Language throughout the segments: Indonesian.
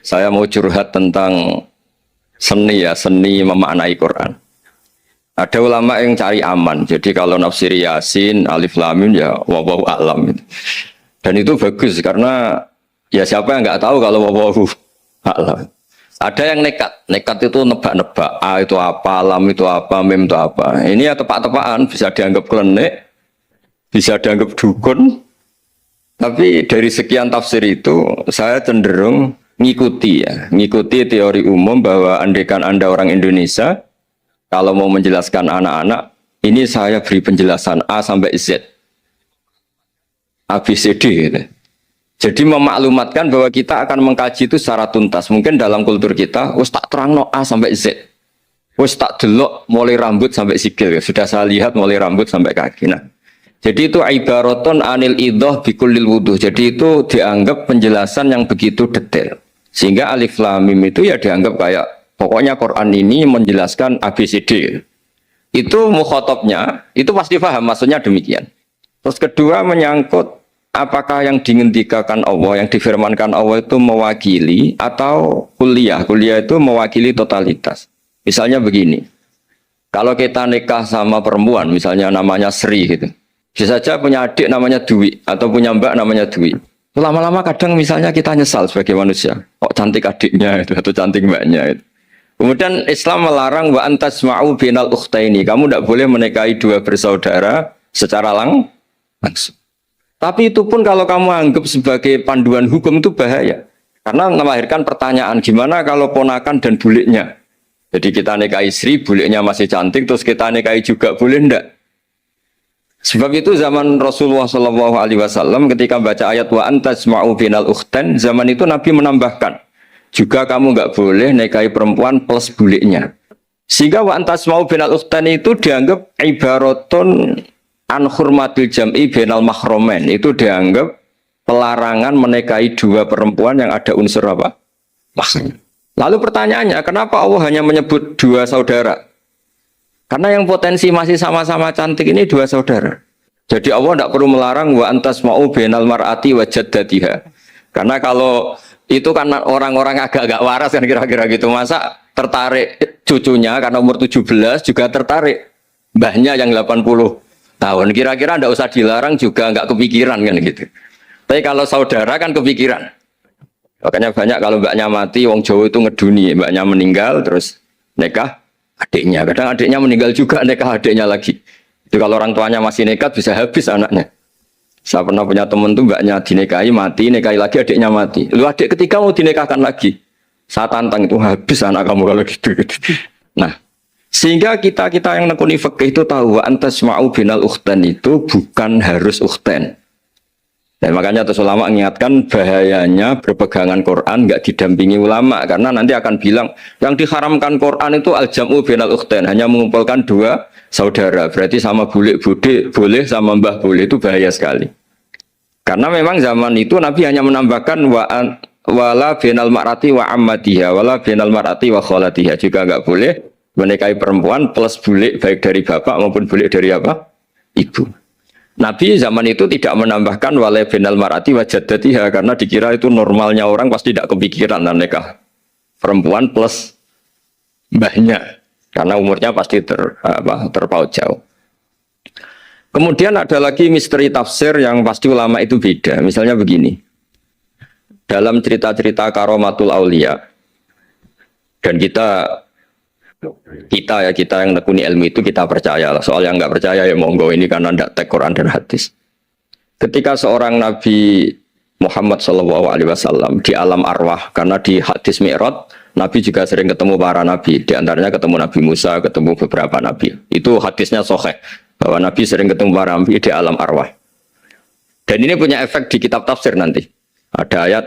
Saya mau curhat tentang seni ya, seni memaknai Quran. Ada ulama yang cari aman. Jadi kalau nafsir Yasin, Alif Lam Mim ya wallahu a'lam. Dan itu bagus karena ya siapa yang nggak tahu kalau wallahu a'lam. Ada yang nekat. Nekat itu nebak-nebak. A itu apa, lam itu apa, mim itu apa. Ini ya tepak-tepakan, bisa dianggap klenik, bisa dianggap dukun. Tapi dari sekian tafsir itu saya cenderung ngikuti teori umum bahwa andaikan Anda orang Indonesia, kalau mau menjelaskan anak-anak, ini saya beri penjelasan A sampai Z, A, B, C, D gitu. Jadi memaklumatkan bahwa kita akan mengkaji itu secara tuntas. Mungkin dalam kultur kita, wis tak terangno A sampai Z, wis tak delok mulai rambut sampai sikil. Sudah saya lihat mulai rambut sampai kaki. Nah, jadi itu ibaratun anil idhah bikullil wuduh. Jadi itu dianggap penjelasan yang begitu detail. Sehingga Alif Lam Mim itu ya dianggap kayak pokoknya Quran ini menjelaskan ABCD. Itu mukhatabnya, itu pasti paham maksudnya demikian. Terus kedua menyangkut apakah yang dingendikakan Allah, yang difirmankan Allah itu mewakili atau kuliah. Kuliah itu mewakili totalitas. Misalnya begini. Kalau kita nikah sama perempuan, misalnya namanya Sri gitu. Bisa saja punya adik namanya Dwi atau punya mbak namanya Dwi. Lama-lama kadang misalnya kita nyesal sebagai manusia. Kok cantik adiknya itu atau cantik mbaknya itu. Kemudian Islam melarang wa antasma'u binal ukhtaini. Kamu tidak boleh menikahi dua bersaudara secara langsung. Tapi itu pun kalau kamu anggap sebagai panduan hukum itu bahaya. Karena melahirkan pertanyaan gimana kalau ponakan dan buliknya. Jadi kita nikahi Sri, buliknya masih cantik, terus kita nikahi juga boleh enggak? Sebab itu zaman Rasulullah SAW ketika baca ayat wa antasma'u binal ukhtan, zaman itu Nabi menambahkan juga kamu nggak boleh nikahi perempuan plus buliknya. Sehingga wa antasma'u binal ukhtan itu dianggap ibaratun an hurmatil jam'i binal mahromen. Itu dianggap pelarangan menikahi dua perempuan yang ada unsur apa? Mahram. Lalu pertanyaannya, kenapa Allah hanya menyebut dua saudara? Karena yang potensi masih sama-sama cantik ini dua saudara. Jadi Allah tidak perlu melarang wa antasma'u bainal mar'ati wa jaddatiha. Karena kalau itu kan orang-orang agak-agak waras kan kira-kira gitu. Masa tertarik cucunya karena umur 17 juga tertarik mbahnya yang 80 tahun. Kira-kira tidak usah dilarang juga nggak kepikiran kan gitu. Tapi kalau saudara kan kepikiran. Makanya banyak kalau mbaknya mati, wong Jawa itu ngeduni, mbaknya meninggal terus nikah adiknya, kadang adiknya meninggal juga nikah adiknya lagi. Itu kalau orang tuanya masih nekat bisa habis anaknya. Saya pernah punya teman tuh mbaknya dinikahi mati, nikahi lagi adiknya mati. Lu adik ketiga mau dinikahkan lagi. Saya tantang itu habis anak kamu kalau gitu. Nah, sehingga kita yang nekuni fikih itu tahu wa antasma'u binal ukhtan itu bukan harus ukhtan. Dan makanya terus ulama mengingatkan bahayanya berpegangan Quran nggak didampingi ulama karena nanti akan bilang yang diharamkan Quran itu al-jam'u binal ukhtain, hanya mengumpulkan dua saudara, berarti sama bulik bude boleh sama mbah boleh, itu bahaya sekali. Karena memang zaman itu Nabi hanya menambahkan wala binal mar'ati wa ammatiha wala binal mar'ati wa kholatiha, juga nggak boleh menikahi perempuan plus bulik baik dari bapak maupun bulik dari apa? Ibu. Nabi zaman itu tidak menambahkan walai binal mar'ati wa jaddatiha karena dikira itu normalnya orang pasti tidak kepikiran nikah perempuan plus mbahnya karena umurnya pasti terpaut jauh. Kemudian ada lagi misteri tafsir yang pasti ulama itu beda. Misalnya begini, dalam cerita-cerita karomatul aulia, dan kita yang nekuni ilmu itu kita percaya. Soal yang nggak percaya ya monggo, ini karena tidak tek Quran dan hadis. Ketika seorang Nabi Muhammad SAW di alam arwah, karena di hadis Mi'raj Nabi juga sering ketemu para nabi, di antaranya ketemu Nabi Musa, ketemu beberapa nabi. Itu hadisnya sahih bahwa Nabi sering ketemu para nabi di alam arwah. Dan ini punya efek di kitab tafsir nanti. Ada ayat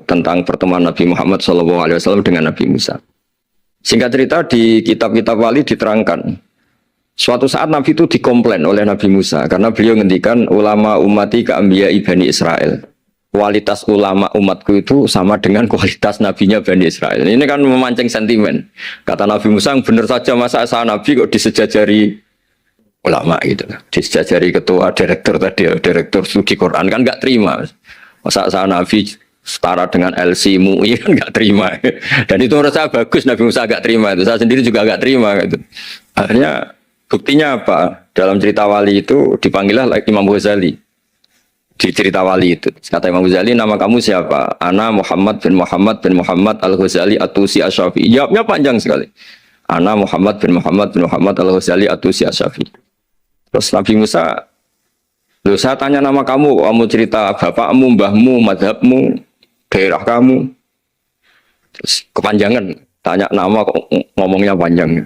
tentang pertemuan Nabi Muhammad SAW dengan Nabi Musa. Singkat cerita di kitab-kitab wali diterangkan, suatu saat Nabi itu dikomplain oleh Nabi Musa karena beliau ngendikan ulama ummati ka'ambiya'i Bani Israel. Kualitas ulama umatku itu sama dengan kualitas nabinya Bani Israel. Ini kan memancing sentimen. Kata Nabi Musa, benar saja masa saya Nabi kok disejajari ulama gitu. Disejajari ketua direktur tadi, direktur studi Quran kan nggak terima. Masa saya Nabi setara dengan LC MUI kan nggak terima. Dan itu menurut saya bagus Nabi Musa nggak terima itu. Saya sendiri juga nggak terima gitu. Akhirnya buktinya apa? Dalam cerita wali itu dipanggillah Imam Ghazali. Di cerita wali itu kata Imam Ghazali, nama kamu siapa? Ana Muhammad bin Muhammad Al-Ghazali At-Tusi Asy-Syafi'i. Jawabnya panjang sekali. Ana Muhammad bin Muhammad Al-Ghazali At-Tusi Asy-Syafi'i. Terus Nabi Musa, loh saya tanya nama kamu cerita bapakmu, mbahmu, madhabmu, daerah kamu. Terus kepanjangan, tanya nama kok ngomongnya panjang.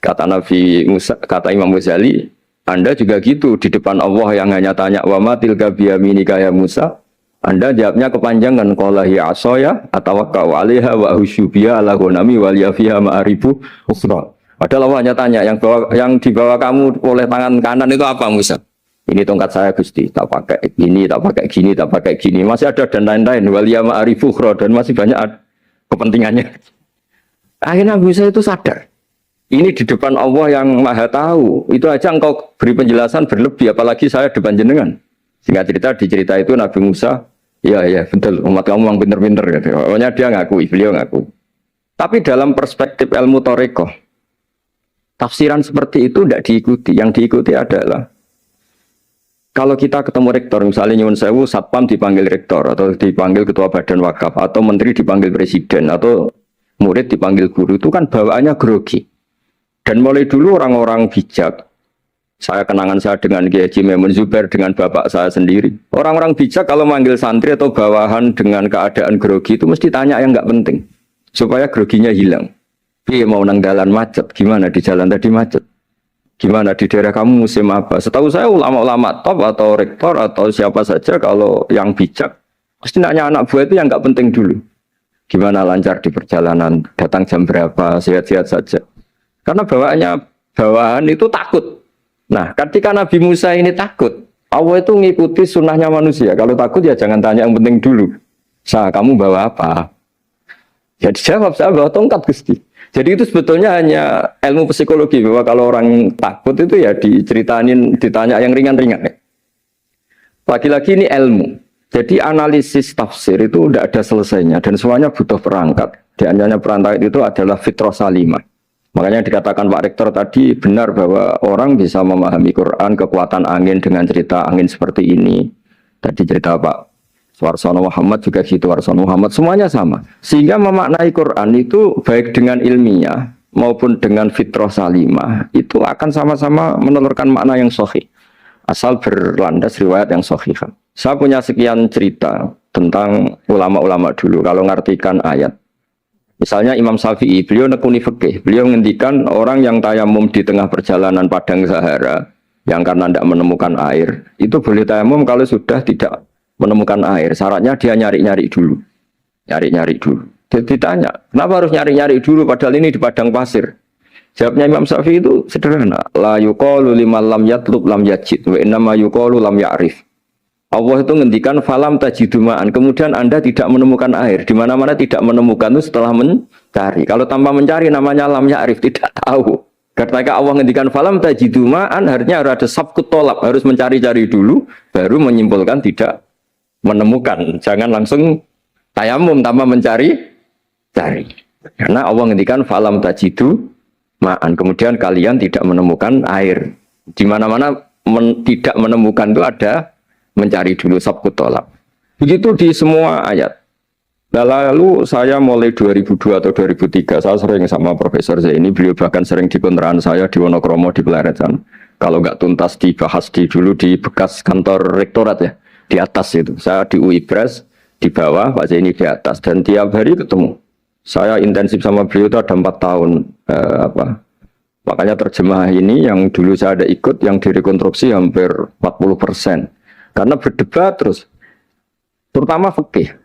Kata Nabi Musa, kata Imam Ghazali, Anda juga gitu di depan Allah yang hanya tanya wa ma tilka biyaminika ya Musa. Anda jawabnya kepanjangan qala hi asaya atawakkau 'alaiha wa husyubiya ala ghanami wa liya fiha ma'aribu ukhra. Padahal Allah hanya tanya yang dibawa kamu oleh tangan kanan itu apa Musa? Ini tongkat saya Gusti, tak pakai gini, tak pakai gini, tak pakai gini. Masih ada dan lain-lain wa liya ma'aribu ukhra dan masih banyak kepentingannya. Akhirnya Musa itu sadar. Ini di depan Allah yang maha tahu. Itu aja engkau beri penjelasan berlebih. Apalagi saya depan jenengan. Singkat cerita, di cerita itu Nabi Musa, ya betul, umat kamu memang pinter-pinter. Gitu. Pokoknya dia ngakui, beliau ngaku. Tapi dalam perspektif ilmu Thariqah, tafsiran seperti itu tidak diikuti. Yang diikuti adalah, kalau kita ketemu rektor, misalnya Nyuwun Sewu, Satpam dipanggil rektor, atau dipanggil ketua badan wakaf, atau menteri dipanggil presiden, atau murid dipanggil guru, itu kan bawaannya grogi. Dan mulai dulu orang-orang bijak, saya kenangan saya dengan Kiai Haji Maimun Zubair, dengan bapak saya sendiri. Orang-orang bijak kalau manggil santri atau bawahan dengan keadaan grogi itu mesti tanya yang nggak penting. Supaya groginya hilang. Iya mau nang dalan macet, gimana di jalan tadi macet? Gimana di daerah kamu musim apa? Setahu saya ulama-ulama top atau rektor atau siapa saja kalau yang bijak, pasti nanya anak buah itu yang nggak penting dulu. Gimana lancar di perjalanan, datang jam berapa, sehat-sehat saja. Karena bawahan itu takut. Nah, ketika Nabi Musa ini takut, Allah itu ngikuti sunnahnya manusia. Kalau takut ya jangan tanya yang penting dulu. Kamu bawa apa? Ya dijawab, saya bawa tongkat Gusti. Jadi itu sebetulnya hanya ilmu psikologi, bahwa kalau orang takut itu ya ditanya yang ringan-ringan. Lagi-lagi ini ilmu. Jadi analisis tafsir itu tidak ada selesainya dan semuanya butuh perangkat. Di antaranya perangkat itu adalah fitrah salimah. Makanya dikatakan Pak Rektor tadi benar bahwa orang bisa memahami Quran, kekuatan angin dengan cerita angin seperti ini. Tadi cerita Pak Warsono Muhammad juga gitu, Warsono Muhammad, semuanya sama. Sehingga memaknai Quran itu baik dengan ilmiah maupun dengan fitrah salimah, itu akan sama-sama menelurkan makna yang sahih. Asal berlandas riwayat yang sahih. Saya punya sekian cerita tentang ulama-ulama dulu, kalau ngartikan ayat. Misalnya Imam Syafi'i, beliau nekuni fikih. Beliau menghentikan orang yang tayamum di tengah perjalanan padang Sahara, yang karena tidak menemukan air, itu boleh tayamum kalau sudah tidak menemukan air. Syaratnya dia nyari-nyari dulu. Nyari-nyari dulu. Dia ditanya, kenapa harus nyari-nyari dulu padahal ini di padang pasir? Jawabnya Imam Syafi'i itu sederhana. La yuqalu liman lam yatlub lam yajid, wa innama yuqalu lam ya'rif. Allah itu ngendikan falam tajidumaan, kemudian Anda tidak menemukan air. Di mana-mana tidak menemukan itu setelah mencari. Kalau tanpa mencari namanya lam ya'rif, tidak tahu. Ketika Allah ngendikan falam tajidumaan, artinya harus ada sabkut tolab, harus mencari-cari dulu, baru menyimpulkan tidak menemukan. Jangan langsung tayamum tanpa mencari-cari. Karena Allah ngendikan falam tajidumaan, kemudian kalian tidak menemukan air. Di mana-mana tidak menemukan itu ada mencari dulu sabkut tolak. Begitu di semua ayat. Nah, lalu saya mulai 2002 atau 2003, saya sering sama Profesor Zaini, beliau bahkan sering di kontrakan saya di Wonokromo di Pleret sana. Kalau nggak tuntas dibahas dulu di bekas kantor rektorat ya, di atas itu. Saya di UI Pres, di bawah, Pak Zaini di atas. Dan tiap hari ketemu. Saya intensif sama beliau itu ada 4 tahun. Makanya terjemah ini yang dulu saya ada ikut, yang direkonstruksi hampir 40%. Karena berdebat terus, terutama fikih.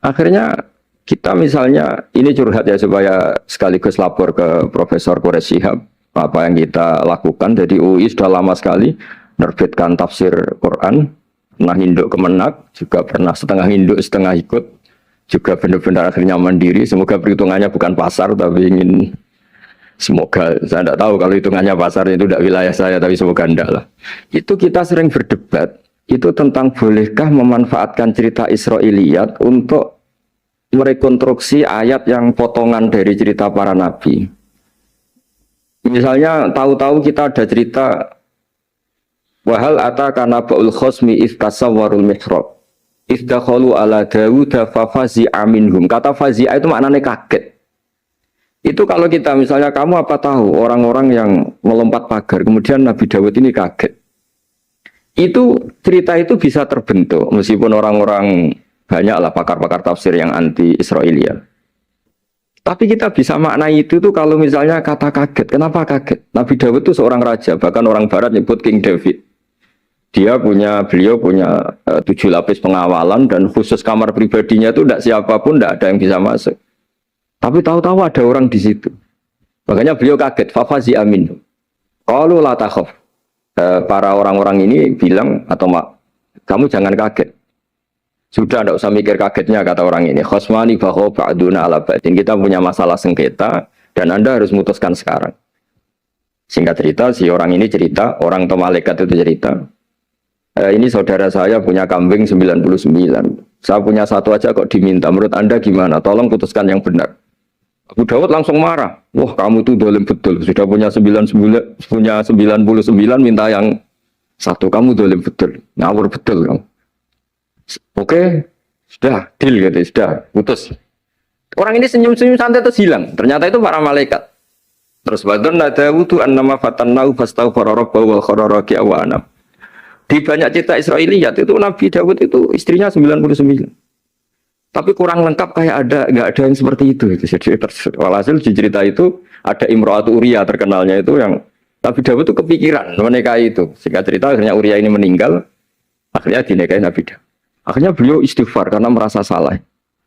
Akhirnya kita misalnya, ini curhat ya supaya sekaligus lapor ke Profesor Quraish Shihab apa yang kita lakukan. Jadi UI sudah lama sekali menerbitkan tafsir Quran, pernah induk kemenak, juga pernah setengah induk setengah ikut, juga benar-benar akhirnya mandiri. Semoga perhitungannya bukan pasar, tapi semoga, saya tidak tahu kalau hitungannya pasar itu tidak wilayah saya, tapi semoga enggak lah. Itu kita sering berdebat. itu tentang bolehkah memanfaatkan cerita Israiliyat untuk merekonstruksi ayat yang potongan dari cerita para nabi. Misalnya tahu-tahu kita ada cerita wahal ataka naba'ul khosmi iftasawwarul mihrab iftakhalu ala Dawud fafazi'a minhum. Kata fazi'a itu maknanya kaget. Itu kalau kita misalnya kamu apa tahu orang-orang yang melompat pagar kemudian Nabi Dawud ini kaget. Itu cerita itu bisa terbentuk meskipun orang-orang banyaklah pakar-pakar tafsir yang anti Israiliyat. Tapi kita bisa maknai itu tuh kalau misalnya kata kaget. Kenapa kaget? Nabi Dawud itu seorang raja, bahkan orang barat nyebut King David. Beliau punya 7 lapis pengawalan dan khusus kamar pribadinya itu tidak siapapun, tidak ada yang bisa masuk. Tapi tahu-tahu ada orang di situ. Makanya beliau kaget. Fafazi amin. Qalu la takhaf. Para orang-orang ini bilang atau kamu jangan kaget. Sudah tidak usah mikir kagetnya kata orang ini. Khosmani baho ba'duna ala ba'din. Kita punya masalah sengketa dan Anda harus memutuskan sekarang. Singkat cerita, si orang ini cerita, orang atau malaikat itu cerita. Ini saudara saya punya kambing 99. Saya punya satu aja kok diminta. Menurut Anda gimana? Tolong putuskan yang benar. Abu Dawud langsung marah. Wah, kamu tuh dolim betul. Sudah punya 99, minta yang satu. Kamu dolim betul. Ngawur betul kamu. Oke, sudah deal gitu, sudah putus. Orang ini senyum-senyum santai terus hilang. Ternyata itu para malaikat. Terus badana Dawud annama fatannahu fastaghfara rabbahu wal kharara wa anam. Di banyak cerita Israiliyat itu Nabi Dawud itu istrinya 99. Tapi kurang lengkap kayak nggak ada yang seperti itu. Jadi walhasil di cerita itu ada Imro'atu Uria terkenalnya itu yang Nabi Dawud itu kepikiran menikahi itu. Sehingga cerita akhirnya Uria ini meninggal, akhirnya dinikahi Nabi Dawud. Akhirnya beliau istighfar karena merasa salah.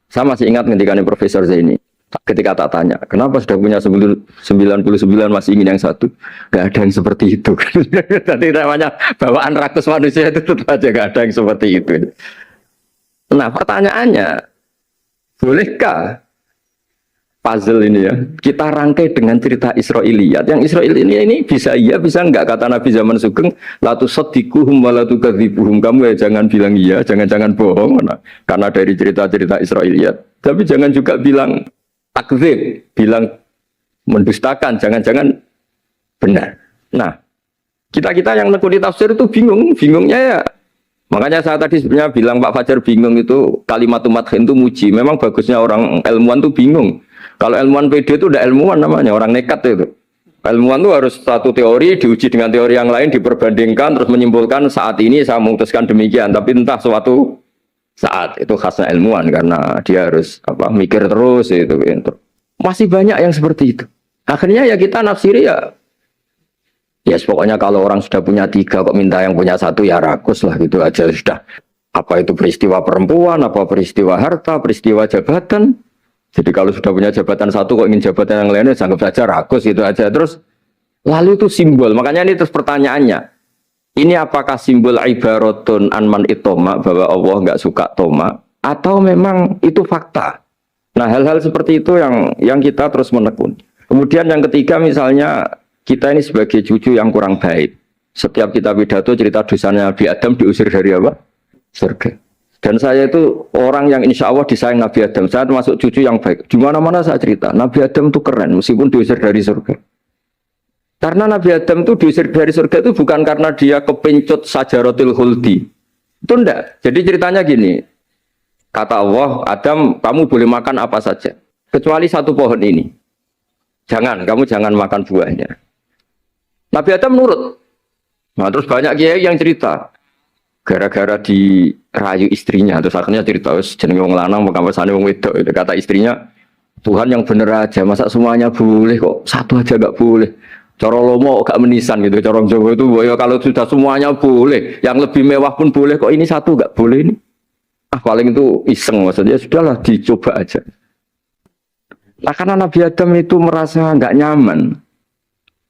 Saya masih ingat ketika Profesor Zaini, ketika tak tanya, kenapa sudah punya 99 masih ingin yang satu? Gak ada yang seperti itu. Tadi namanya bawaan rakus manusia itu tetap aja gak ada yang seperti itu. Nah pertanyaannya, bolehkah puzzle ini ya kita rangkai dengan cerita Israiliyat? Yang Israil ini bisa iya bisa enggak, kata Nabi zaman Sugeng, la tusaddiquhum wa la tukadzibuhum. Kamu ya jangan bilang iya, jangan bohong karena dari cerita-cerita Israiliyat. Tapi jangan juga bilang takdzib, bilang mendustakan, jangan-jangan benar. Nah, kita yang nekuni tafsir itu bingungnya ya. Makanya saya tadi sebenarnya bilang Pak Fajar bingung itu kalimat madhin itu muji. Memang bagusnya orang ilmuwan itu bingung. Kalau ilmuwan PD itu udah ilmuwan namanya, orang nekat itu. Ilmuwan itu harus satu teori diuji dengan teori yang lain, diperbandingkan terus menyimpulkan saat ini saya memutuskan demikian. Tapi entah suatu saat itu khasnya ilmuwan karena dia harus mikir terus itu. Masih banyak yang seperti itu. Akhirnya ya kita nafsiri ya pokoknya kalau orang sudah punya 3 kok minta yang punya 1 ya rakus lah gitu aja sudah. Apa itu peristiwa perempuan, apa peristiwa harta, peristiwa jabatan. Jadi kalau sudah punya jabatan 1 kok ingin jabatan yang lainnya anggap saja rakus gitu aja. Terus lalu itu simbol. Makanya ini terus pertanyaannya. Ini apakah simbol ibaratun anman itoma bahwa Allah nggak suka toma atau memang itu fakta? Nah hal-hal seperti itu yang kita terus menekuni. Kemudian yang ketiga misalnya kita ini sebagai cucu yang kurang baik. Setiap kita pidato cerita dosanya Nabi Adam diusir dari apa? Surga. Dan saya itu orang yang insya Allah disayang Nabi Adam. Saya termasuk cucu yang baik. Di mana-mana saya cerita Nabi Adam itu keren meskipun diusir dari surga. Karena Nabi Adam itu diusir dari surga itu bukan karena dia kepencut sajaratil khuldi. Itu enggak. Jadi ceritanya gini. Kata Allah, Adam kamu boleh makan apa saja. Kecuali 1 pohon ini. Kamu jangan makan buahnya. Nabi Adam nurut. Nah terus banyak kiai yang cerita. Gara-gara dirayu istrinya. Terus akhirnya cerita. Jenenge wong lanang makamasane wong wedok. Kata istrinya. Tuhan yang bener aja. Masa semuanya boleh kok. 1 aja gak boleh. Cara lomo gak menisan gitu. Cara Jawa itu ya kalau sudah semuanya boleh. Yang lebih mewah pun boleh. Kok ini 1 gak boleh ini. Paling itu iseng maksudnya. Sudahlah dicoba aja. Nah karena Nabi Adam itu merasa gak nyaman.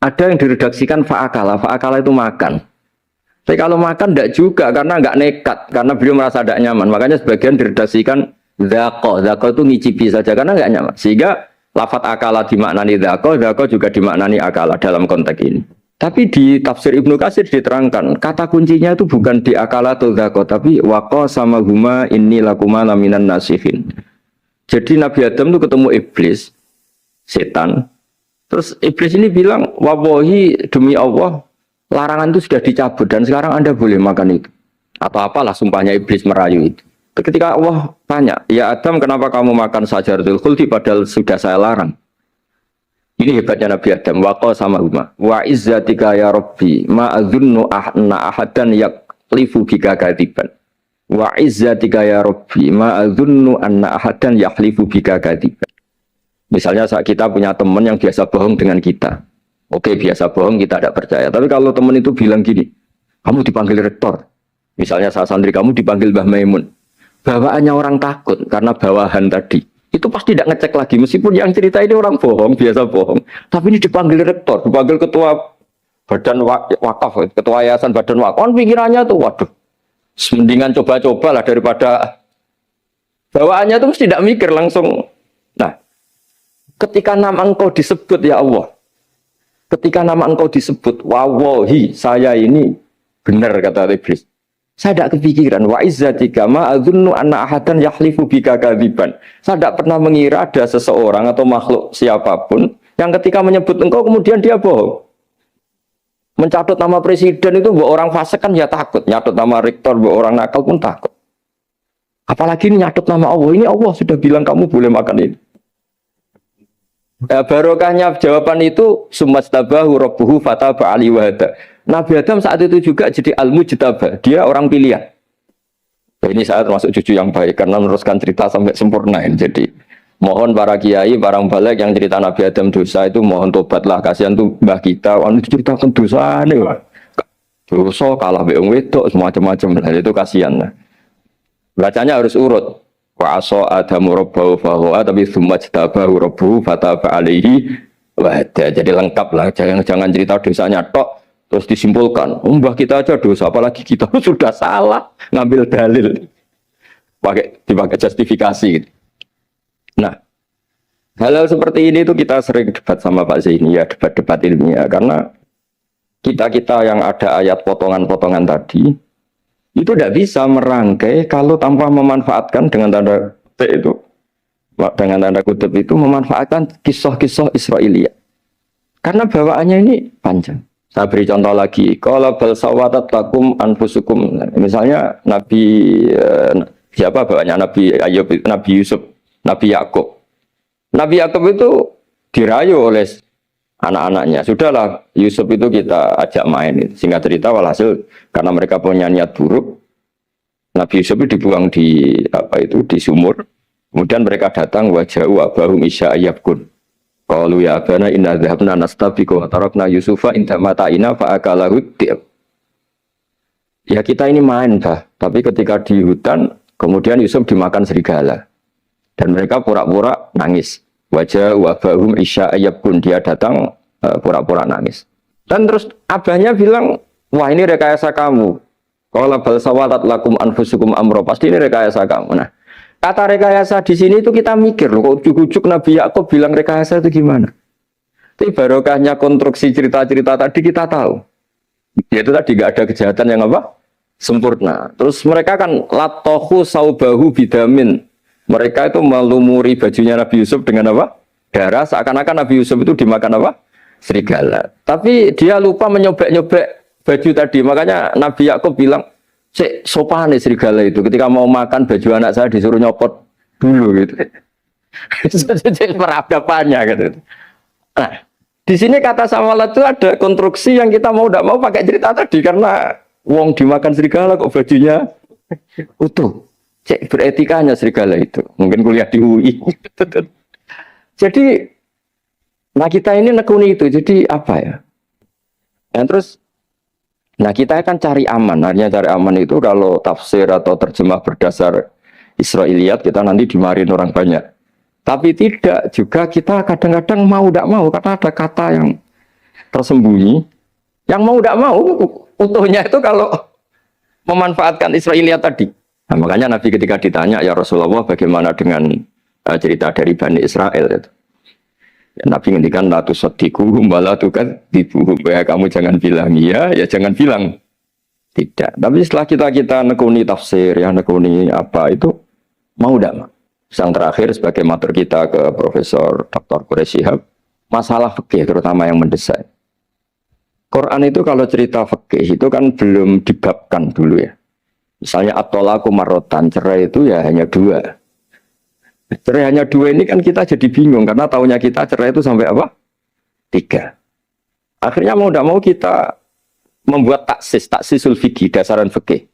Ada yang diredaksikan fa'akala itu makan. Tapi kalau makan tidak juga karena nggak nekat, karena beliau merasa tidak nyaman. Makanya sebagian diredaksikan dzaqo itu ngicipi saja karena nggak nyaman. Sehingga lafadz akala dimaknani dzaqo juga dimaknani akala dalam konteks ini. Tapi di tafsir Ibnu Katsir diterangkan, kata kuncinya itu bukan di akalatul dzaqo, tapi waqa sama huma inni lakuma laminan nasihin. Jadi Nabi Adam itu ketemu iblis, setan. Terus iblis ini bilang, wallahi demi Allah, larangan itu sudah dicabut dan sekarang Anda boleh makan itu. Atau apalah sumpahnya iblis merayu itu. Ketika Allah tanya, ya Adam kenapa kamu makan sajaratul khuldi padahal sudah saya larang. Ini hebatnya Nabi Adam. Waqa sama huma. Wa izzatika ya Rabbi ma adzunnu anna ahadan yaklifu bika kadiban. Wa izzatika ya Rabbi ma adzunnu anna ahadan yaklifu bika kadiban. Misalnya saat kita punya teman yang biasa bohong dengan kita. Oke, biasa bohong kita tidak percaya. Tapi kalau teman itu bilang gini, kamu dipanggil rektor. Misalnya saat santri kamu dipanggil Mbah Maimun. Bawaannya orang takut karena bawahan tadi. Itu pasti tidak ngecek lagi. Meskipun yang cerita ini orang bohong, biasa bohong. Tapi ini dipanggil rektor, dipanggil ketua badan wakaf, ketua yayasan badan wakaf. Kan pikirannya tuh, waduh, mendingan coba-coba lah daripada bawaannya tuh mesti tidak mikir langsung. Nah, ketika nama engkau disebut ya Allah, ketika nama engkau disebut, wallahi saya ini benar kata iblis. Saya tidak kepikiran wa izzatika ma adzunnu anna ahadan yahlifu bika kadziban. Saya tidak pernah mengira ada seseorang atau makhluk siapapun yang ketika menyebut engkau kemudian dia bohong. Mencatut nama presiden itu buat orang fasik kan ya takut, nyatut nama rektor buat orang nakal pun takut. Apalagi ini nyatut nama Allah. Ini Allah sudah bilang kamu boleh makan ini. Barokahnya jawaban itu sumastabahu rabbuhu fataba alaihi wa hada. Nabi Adam saat itu juga jadi al-mujtaba, dia orang pilihan. Ini saya termasuk cucu yang baik karena meneruskan cerita sampai sempurna ini. Jadi mohon para kiai, para balik yang cerita Nabi Adam dosa itu mohon tobatlah, kasihan tuh mbah kita, anu ceritakan dosa nih. Dosa kalah beong wedok semacam-macam lah itu kasihan lah. Bacanya harus urut. Wa asa adamu rabbahu fahuwa tapi tsumma jtabahu rabbuhu fataba alaihi wa hada. Jadi lengkap lah, jangan cerita dosanya tok. Terus disimpulkan, mbah kita aja dosa, apalagi kita sudah salah ngambil dalil, dipakai justifikasi. Nah, hal-hal seperti ini itu kita sering debat sama Pak Zaini ya, debat-debat ilmiah karena kita yang ada ayat potongan-potongan tadi itu tidak bisa merangkai kalau tanpa memanfaatkan dengan tanda kutip itu memanfaatkan kisah-kisah Israiliyah karena bawaannya ini panjang. Saya beri contoh lagi, kalau bal sawatat lakum anfusukum. Misalnya Nabi siapa bawanya Nabi Ayub, Nabi Yusuf, Nabi Yakub. Nabi Yakub itu dirayu oleh anak-anaknya. Sudahlah Yusuf itu kita ajak main. Singkat cerita walhasil karena mereka punya niat buruk, Nabi Yusuf itu dibuang di di sumur. Kemudian mereka datang waja'u abahum isya ayyabkun. Qalu ya abana inna dhahabna nastabiqu wa tarakna Yusufa inda mata'ina fa akalahu dhi'ab. Ya kita ini main bah, tapi ketika di hutan kemudian Yusuf dimakan serigala. Dan mereka pura-pura nangis. Wajah wabahum isya ayyabkun, dia datang pura-pura nangis. Dan terus abahnya bilang, wah ini rekayasa kamu. Qala bal sawalat lakum anfusukum amro, pasti ini rekayasa kamu. Nah, kata rekayasa di sini itu kita mikir loh, kok ujuk-ujuk Nabi Yakub bilang rekayasa itu gimana? Tapi barokahnya konstruksi cerita-cerita tadi kita tahu. Yaitu tadi gak ada kejahatan yang apa? Sempurna. Terus mereka kan latohu saubahu bidamin. Mereka itu melumuri bajunya Nabi Yusuf dengan apa? Darah. Seakan-akan Nabi Yusuf itu dimakan apa? Serigala. Tapi dia lupa menyobek-nyobek baju tadi. Makanya Nabi Yakub bilang, cek sopan nih serigala itu ketika mau makan baju anak saya disuruh nyopot dulu gitu. Peradabannya gitu. Nah, di sini kata samalat itu ada konstruksi yang kita mau tidak mau pakai cerita tadi karena wong dimakan serigala kok bajunya utuh. Cek beretikanya serigala itu. Mungkin kuliah di UI. Jadi, nah kita ini nekuni itu. Jadi apa ya? Dan terus nah kita akan cari aman, artinya cari aman itu kalau tafsir atau terjemah berdasar Israiliyat kita nanti dimarin orang banyak. Tapi tidak juga kita kadang-kadang mau tidak mau karena ada kata yang tersembunyi. Yang mau tidak mau utuhnya itu kalau memanfaatkan Israiliyat tadi. Nah, makanya Nabi ketika ditanya ya Rasulullah bagaimana dengan cerita dari Bani Israel itu. Ya, Nabi ngendikan la tusaddiquhum wa la tukadzibuhum. Ya kamu jangan bilang iya, ya jangan bilang tidak. Tapi setelah kita nekuni tafsir, ya nekuni apa itu mau tidak mau. Yang terakhir sebagai matur kita ke Profesor Dr. Quraish Shihab, masalah fikih terutama yang mendesak. Quran itu kalau cerita fikih itu kan belum dibabkan dulu ya. Misalnya at-thalaqu marratan, cerai itu ya hanya dua. Cerai hanya dua ini kan kita jadi bingung karena taunya kita cerai itu sampai apa? Tiga. Akhirnya mau tidak mau kita membuat taksisul fikih, dasaran fikih.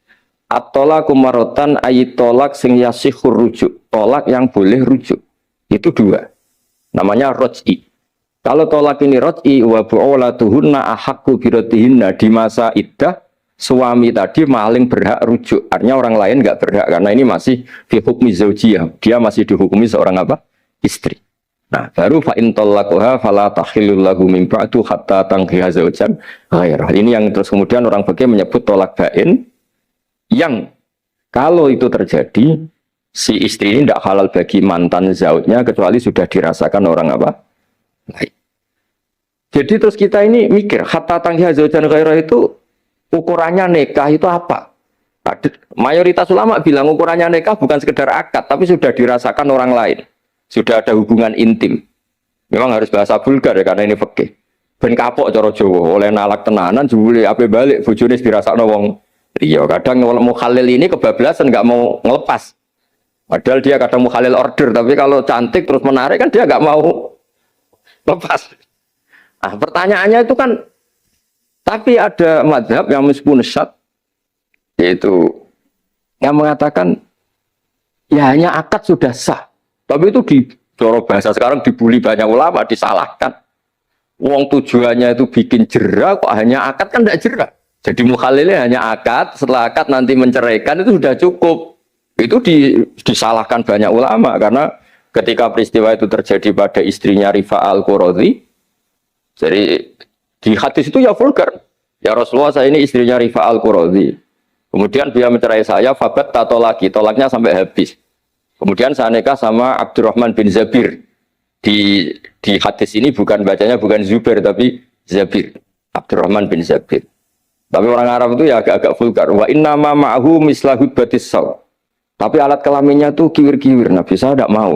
At-thalaqu marratan ayat tolak sing yasihur rujuk, tolak yang boleh rujuk. Itu dua. Namanya roj'i. Kalau tolak ini roj'i wa bu'ulatuhunna ahaqqu biratihinna, di masa iddah suami tadi maling berhak rujuk. Artinya orang lain enggak berhak karena ini masih fi hukmi zaujiyah. Dia masih dihukumi seorang apa? Istri. Nah, baru fa in talaqaha fala tahillu lahu min ba'du hatta tankiha zaujan ghairah. Ini yang terus kemudian orang fikih menyebut tolak bain, yang kalau itu terjadi si istri ini tidak halal bagi mantan zaujnya kecuali sudah dirasakan orang apa? Lain. Jadi terus kita ini mikir hatta tankiha zaujan ghairah itu ukurannya nikah itu apa? Mayoritas ulama bilang ukurannya nikah bukan sekedar akad tapi sudah dirasakan orang lain. Sudah ada hubungan intim. Memang harus bahasa vulgar ya karena ini fikih. Ben kapok cara Jawa oleh nalak tenanan jebule ape balik bojone dirasakno wong liya. Kadang mukhalil ini kebablasan enggak mau ngelepas. Padahal dia kadang mukhalil order tapi kalau cantik terus menarik kan dia enggak mau lepas. Nah, pertanyaannya itu kan tapi ada mazhab yang meskipun syad yaitu yang mengatakan ya hanya akad sudah sah. Tapi itu di cara bahasa sekarang dibully banyak ulama, disalahkan. Wong tujuannya itu bikin jera, kok hanya akad kan tidak jera. Jadi mukhalilnya hanya akad, setelah akad nanti menceraikan itu sudah cukup. Itu disalahkan banyak ulama karena ketika peristiwa itu terjadi pada istrinya Rifa al-Quradi, jadi di hadis itu ya vulgar. Ya Rasulullah, saya ini istrinya Rifa al-Quradi. Kemudian dia mencerai saya, fabat tato lagi, tolaknya sampai habis. Kemudian saya nikah sama Abdurrahman bin Zabir. Di hadis ini bacanya bukan Zubair tapi Zabir. Abdurrahman bin Zabir. Tapi orang Arab itu ya agak-agak vulgar. Wa inna ma ma'ahu mislahud batis saw. Tapi alat kelaminnya tuh kiwir-kiwir. Nabi saya tidak mau.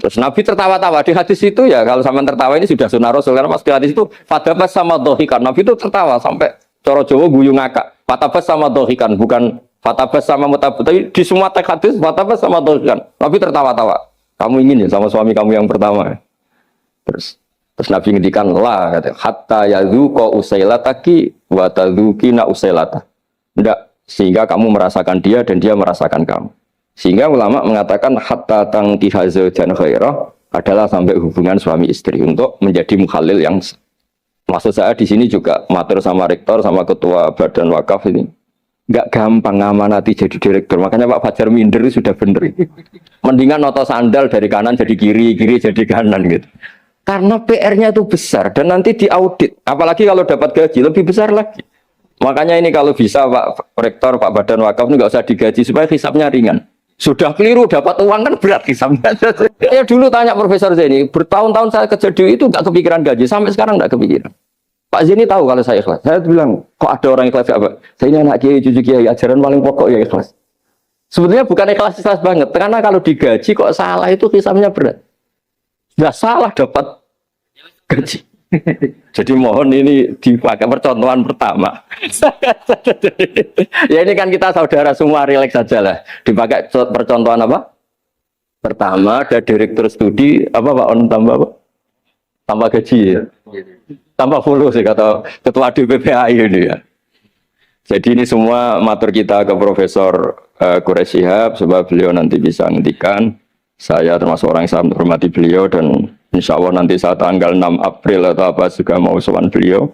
Terus Nabi tertawa-tawa. Di hadis itu ya kalau sama tertawa ini sudah sunnah Rasul. Karena pas di hadis itu fatabas sama dohikan. Nabi itu tertawa sampai coro Jawa guyu ngakak. Fatabas sama dohikan. Bukan fatabas sama mutabut, tapi di semua teks hadis fatabas sama dohikan. Nabi tertawa-tawa. Kamu ingin ya sama suami kamu yang pertama. Terus Nabi ngendikan lah, kata hatta yadzuqa usailataki wa tadzukina usailata. Enggak, sehingga kamu merasakan dia dan dia merasakan kamu. Sehingga ulama mengatakan hatta tankiha zaujan ghairah adalah sampai hubungan suami istri untuk menjadi mukhalil yang maksud saya di sini juga matur sama rektor sama ketua badan wakaf ini. Enggak gampang ngamanati jadi direktur. Makanya Pak Fajar minder sudah bener. Mendingan noto sandal dari kanan jadi kiri, kiri jadi kanan gitu. Karena PR-nya itu besar dan nanti diaudit. Apalagi kalau dapat gaji lebih besar lagi. Makanya ini kalau bisa Pak Rektor, Pak Badan Wakaf ini nggak usah digaji supaya hisapnya ringan. Sudah keliru dapat uang kan berat hisapnya. Ya dulu tanya Profesor Zaini, bertahun-tahun saya kerja di itu nggak kepikiran gaji, sampai sekarang nggak kepikiran. Pak Zaini tahu kalau saya ikhlas. Saya bilang, kok ada orang ikhlas apa? Saya ini anak kiai, cucu kiai, ajaran paling pokok ya ikhlas. Sebetulnya bukan ikhlas banget, karena kalau digaji kok salah itu hisapnya berat. Nggak salah dapat gaji. Jadi mohon ini dipakai percontohan pertama. Ya ini kan kita saudara semua, relax saja lah. Dipakai percontohan apa? Pertama ada direktur studi apa Pak On tambah apa? Tambah gaji ya. Tambah follow sih kata ketua DPPAI ini ya. Jadi ini semua matur kita ke Profesor Quraish Shihab supaya beliau nanti bisa ngendikan. Saya termasuk orang yang sangat menghormati beliau dan insya Allah nanti saat tanggal 6 April atau apa juga mau sowan beliau.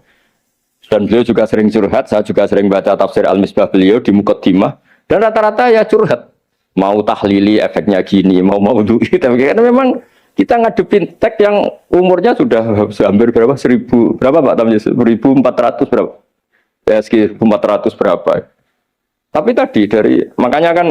Dan beliau juga sering curhat, saya juga sering baca tafsir Al-Misbah beliau di Muqaddimah. Dan rata-rata ya curhat. Mau tahlili efeknya gini, mau duit. Tapi karena memang kita ngadepin teks yang umurnya sudah hampir berapa? 1000, berapa Pak Tamji? 1400 berapa? Ya sekitar 400 berapa. Tapi tadi makanya kan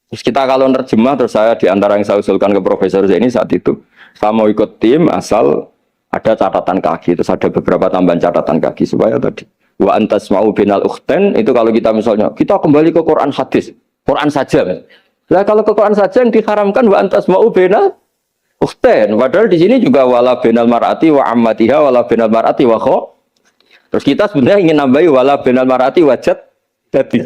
terus kita kalau nerjemah terus saya diantara yang saya usulkan ke Profesor Zaini saat itu Saya mau ikut tim asal ada catatan kaki, terus ada beberapa tambahan catatan kaki supaya tadi wa antas mau binal ukhten itu kalau kita misalnya kita kembali ke Quran hadis, Quran saja. Lah kalau ke Quran saja yang diharamkan wa antas mau binal ukhten. Padahal di sini juga wala binal mar'ati wa ammatiha wala binal mar'ati wa kho. Terus kita sebenarnya ingin nambahi wala binal mar'ati wajat jadi.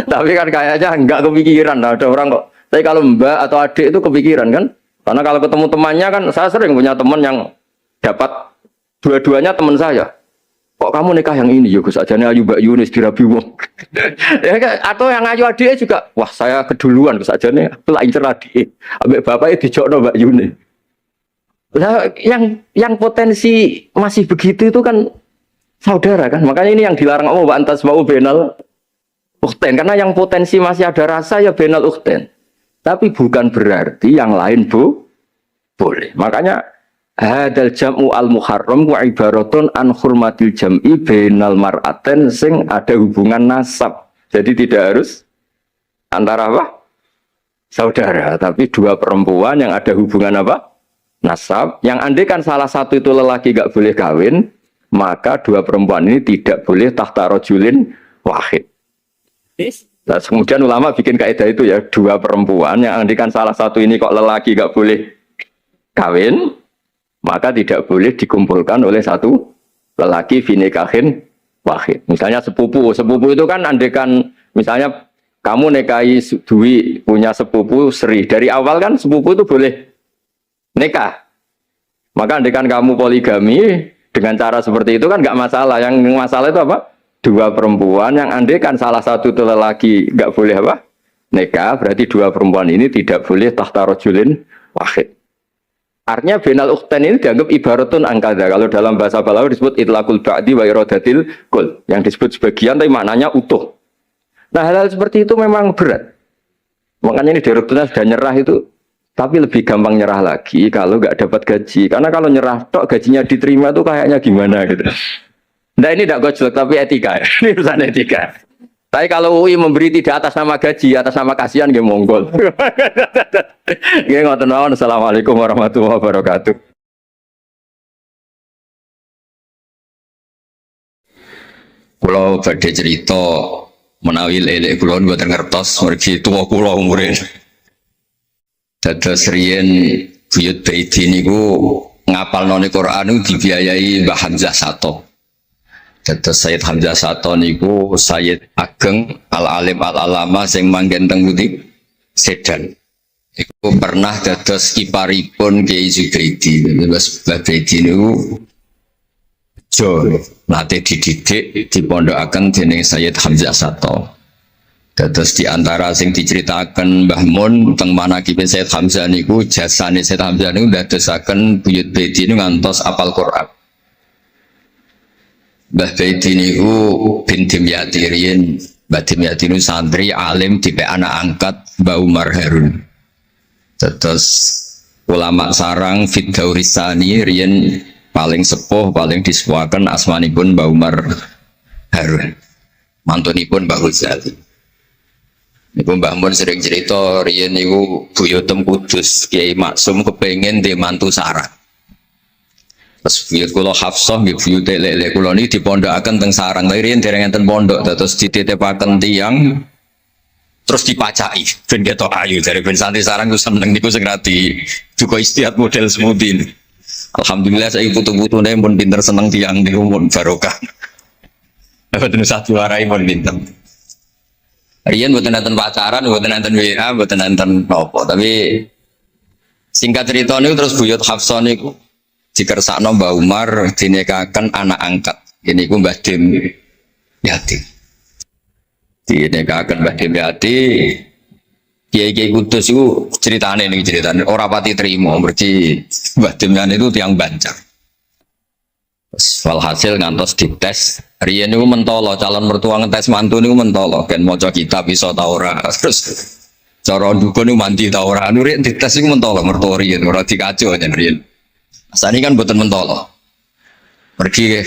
Tapi kan kayaknya enggak kepikiran. Nah, ada orang kok. Tapi kalau mbak atau adik itu kepikiran kan? Karena kalau ketemu temannya kan saya sering punya teman yang dapat dua-duanya teman saya. Kok kamu nikah yang ini? Ya Gus ajane ayu Mbak Yunis dirabi wong. Ya atau yang ayu adiknya juga, wah saya keduluan Gus ajane aku lak incer adike. Ambek bapaknya dijokno Mbak Yunis. Lah yang potensi masih begitu itu kan saudara kan. Makanya ini yang dilarang Allah wa antas mau benal ukhten karena yang potensi masih ada rasa ya benal ukhten. Tapi bukan berarti yang lain boleh. Makanya hadal jam'u al-muharram wa ibaratun an hurmatil jam'i bainal mar'aten sing ada hubungan nasab. Jadi tidak harus antara apa? Saudara, tapi dua perempuan yang ada hubungan apa? Nasab. Yang andai kan salah satu itu lelaki gak boleh kawin, maka dua perempuan ini tidak boleh tahta rajulin wahid. Nah, kemudian ulama bikin kaidah itu ya, dua perempuan yang andai kan salah satu ini kok lelaki gak boleh kawin, maka tidak boleh dikumpulkan oleh satu lelaki finikahin wahid. Misalnya sepupu itu kan andekan misalnya kamu nikahi Dwi punya sepupu Sri, dari awal kan sepupu itu boleh nikah. Maka andekan kamu poligami dengan cara seperti itu kan nggak masalah. Yang masalah itu apa? Dua perempuan yang andekan salah satu itu lelaki nggak boleh apa? Nikah, berarti dua perempuan ini tidak boleh tahta rajulin wahid. Artinya benal ukhten ini dianggap ibaratun angkada. Kalau dalam bahasa Balawi disebut itlaqul ba'di wa iradatil kul. Yang disebut sebagian tapi maknanya utuh. Nah hal-hal seperti itu memang berat. Makanya ini direkturnya sudah nyerah itu. Tapi lebih gampang nyerah lagi kalau nggak dapat gaji. Karena kalau nyerah tok gajinya diterima tuh kayaknya gimana gitu. Nah ini tidak gojlok tapi etika ya. Ini urusan etika. Tapi kalau UI memberi tidak atas nama gaji, atas nama kasihan nggih monggol. Nggih ngoten mawon. Assalamualaikum warahmatullahi wabarakatuh. Kula badhe cerita menawi lelek kula mboten ngertos mergi tuwa kula umure. Dados riyen buyut Baiti niku ngapalno Quran niku dibiayai Mbah Hamzah Sato. Dados Sayyid Hamzah Sato niku Sayyid Ageng Al-Alim Al-Alama sing manggen teng pundi Sedan. Iku pernah dados kiparipun Kiai Zubaidi. Terus Baiti niku jo nate dididik dipondokaken dening Sayyid Hamzah Sato. Dados di antara sing diceritakan Mbah Mun teng manaqib Sayyid Hamzah niku jasane Sayyid Hamzah niku ndadosaken buyut Baiti niku ngantos apal Quran. Mbah Baiti niku bin Dimyati riyen, Mbah Dimyati niku santri alim tipe anak angkat Mbah Umar Harun. Terus ulama sarang Fiddaurisani riyen paling sepuh paling disuwaken asmanipun Mbah Umar Harun. Mantunipun Mbah Ghazali. Niku Mbah Mun sering cerita riyen niku buyutem Kudus Kiai Maksum kepengin dhe mantu sarang. Terus buyut kula Hafsah nggih buyut lek-lek kula niki dipondokaken teng sarang. Riyen dereng enten pondok terus dititipaken tiyang terus dipacaki ben ketok ayu dari ben santri sarang ku seneng niku sing radi duka istiad model semudi. Alhamdulillah saya putu-putune pun pinter seneng tiyang niku mun barokah. Mboten usah diwarai pun pinter. Riyen mboten enten pacaran, mboten enten WA, mboten enten apa, tapi singkat cerita niku terus buyut Hafsah niku dikersakno Mbah Umar dinikahaken anak angkat. Ini ku Mbah Dim Yati. Dinikahaken Mbah Dim Yati. Kiai-kiai Kudus itu ceritane niki ceritane ora pati trimo mergi Mbah Dim Yati itu tiang Banjar. Walhasil ngantos dites. Riyen niku mentolo calon mertua ngetes mantu niku mentolo kan maca kitab iso ta ora. Terus cara dukun niku mandi ta ora. Anu riyen dites niku mentolo mertua riyen ora dikaco jan riyen. Asane kan boten mentolo. Pergi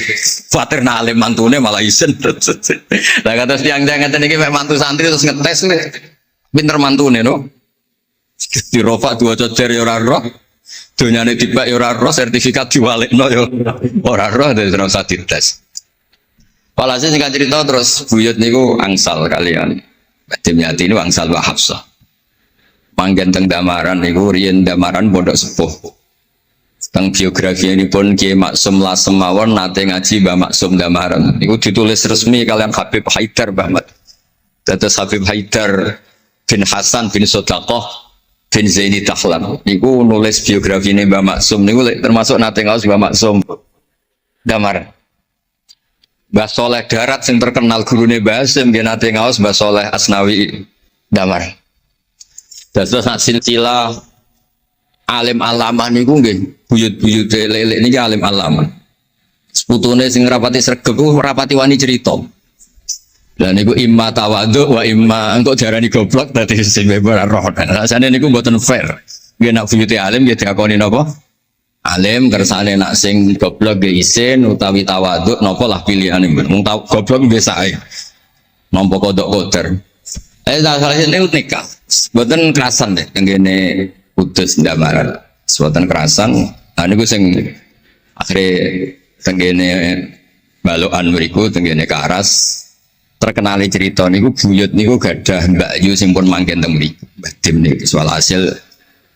khawatir nak alim mantune malah isen. Lah kados tiyang-tiyang ngeten iki mek mantu santri terus ngetes pinter mantune no. Di rofa dua cocer ya ora roh. Donyane tiba ya ora roh, sertifikat diwalikno ya ora roh, dadi ora usah dites. Walhasil singkat cerita terus buyut niku angsal kalian. Badhe nyati niku angsal wa Hafsah. Manggen teng Damaran niku riyen Damaran pondok sepuh. Teng biografi ini pun Kiai Maksum Lasem mawon nate ngaji Mbah Maksum Damaran. Niku ditulis resmi kalian Habib Haidar Bahmat. Dados Habib Haidar bin Hasan bin Sodaqoh bin Zaini Dahlan. Niku nulis biografi ini Mbah Maksum. Niku termasuk nate ngaos Mbah Maksum Damaran. Mbah Soleh Darat yang terkenal gurune Mbah Hasim dia nate ngaos Mbah Soleh Asnawi Damaran. Dados silsilah alim alamah niku nggih buyut-buyut lelek niki alim alamah. Seputune sing rapati sregep rapati wani cerita. Lah niku imma tawadhu wa imma engko diarani goblok dadi sing ora roh. Rasane niku mboten fair. Nggih nak buyute alim nggih diakoni napa? Alim kersane nak sing goblok nggih isin utawi tawadhu napa lah pilihane. Wong goblok nggih sae. Nampa kodok koder. Salah niku nikah. Mboten kerasan deh tenggene Kudus Damaran, sebutan kerasan. Nah ini gue sing akhirnya tenggene balokan beriku tenggene Karas terkenali cerita niku buyut niku gadah Mbak Yu simpun manggen teng mriku. Mbah Dim niku soal hasil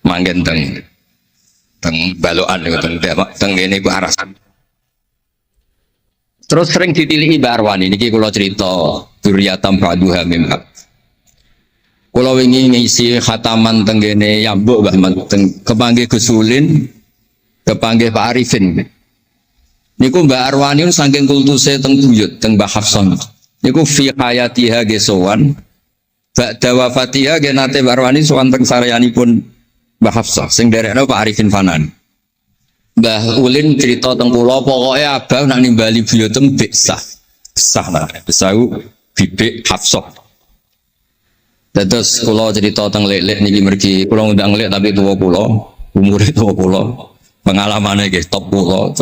manggen teng balokan niku tenggene Karas. Terus sering ditilihi Mbak Arwani niki kula cerita Duriyatam Praduha Mimhab. Kalau ingin ngisi khataman tenggene Yambuk Mbah kepanggih Gusulin, kepanggih Pak Arifin. Niku Mbak Arwani saking kultuse teng buyut teng Mbah Hafsah. Niku fi hayatiha gesowan. Ba'da wafatiha ge nate Mbak Arwani sowan teng saryanipun Mbah Hafsah sing derekno Pak Arifin Fanan. Mbah Ulin cerita teng kula pokoke abah nak nimbali buyutem besah. Besah lah, besau bibik Hafsah. Terus kula cerita teng lek-lek niki mergi kula ngundang lek tapi tuwa kula, umure tuwa kula. Pengalamane nggih top kula.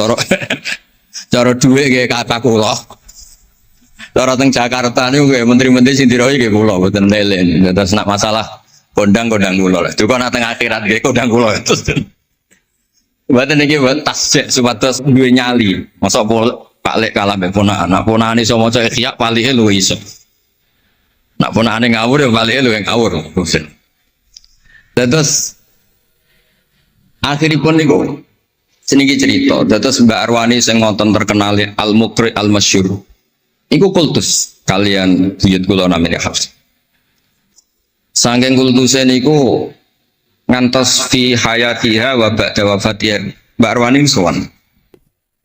Cara dhuwit nggih kata kula. Cara teng Jakarta niku nggih menteri-menteri sing dirohi nggih kula mboten lek. Terus nak masalah kondang-kondang kula lho. Duka nak teng akhirat nggih kondang kula. Mboten niki mboten tasjek supados duwe nyali. Mosok Pak Lek kalah mbek ponakan. Nak ponakan iso maca Ikhya palike luwih iso. Nak pun aneh ngawur ya balik lu yang ngawur. Terus akhiripun niku seniki cerita. Terus Mbak Arwani sing ngonton terkenal Al-Muqri Al-Masyhur. Iku kultus kalian buyut kula namanya Hafs. Saking kultuse niku ngantos fi hayatiha wa ba'da wafatiha. Mbak Arwani sowan.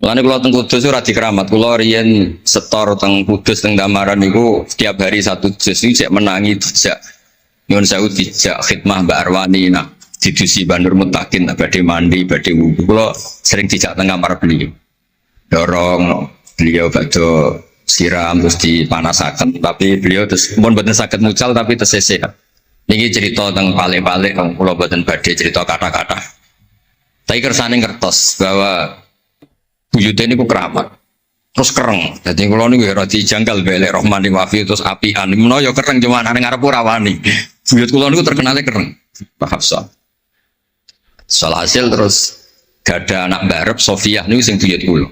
Lane kula teng Kudus ora dikeramat, kula riyen setor teng Kudus teng Damaran niku setiap hari satu juz iki cek menangi dijak nyuwun sewu dijak khidmah Mbak Arwani nak didusi Bandur Mutakin badhe mandi badhe wudu. Kula sering dijak teng kamar beliau. Dorong beliau badhe siram terus dipanasaken tapi beliau terus pun boten saged mucal tapi terseseh. Niki cerita teng pale-pale kula boten badhe cerita kata-kata. Tapi kersane ngertos bahwa buyute niku keramat. Terus kereng. Dadi kula niku ora dijanggal belek Rahmani Wafi terus apian. Menawa ya kereng cuma nang ngarep ora wani. Buyut kula niku terkenale kereng. Pak Hafsah. Hasil terus gada anak Mbak Arep Sofiah niku sing buyut kula.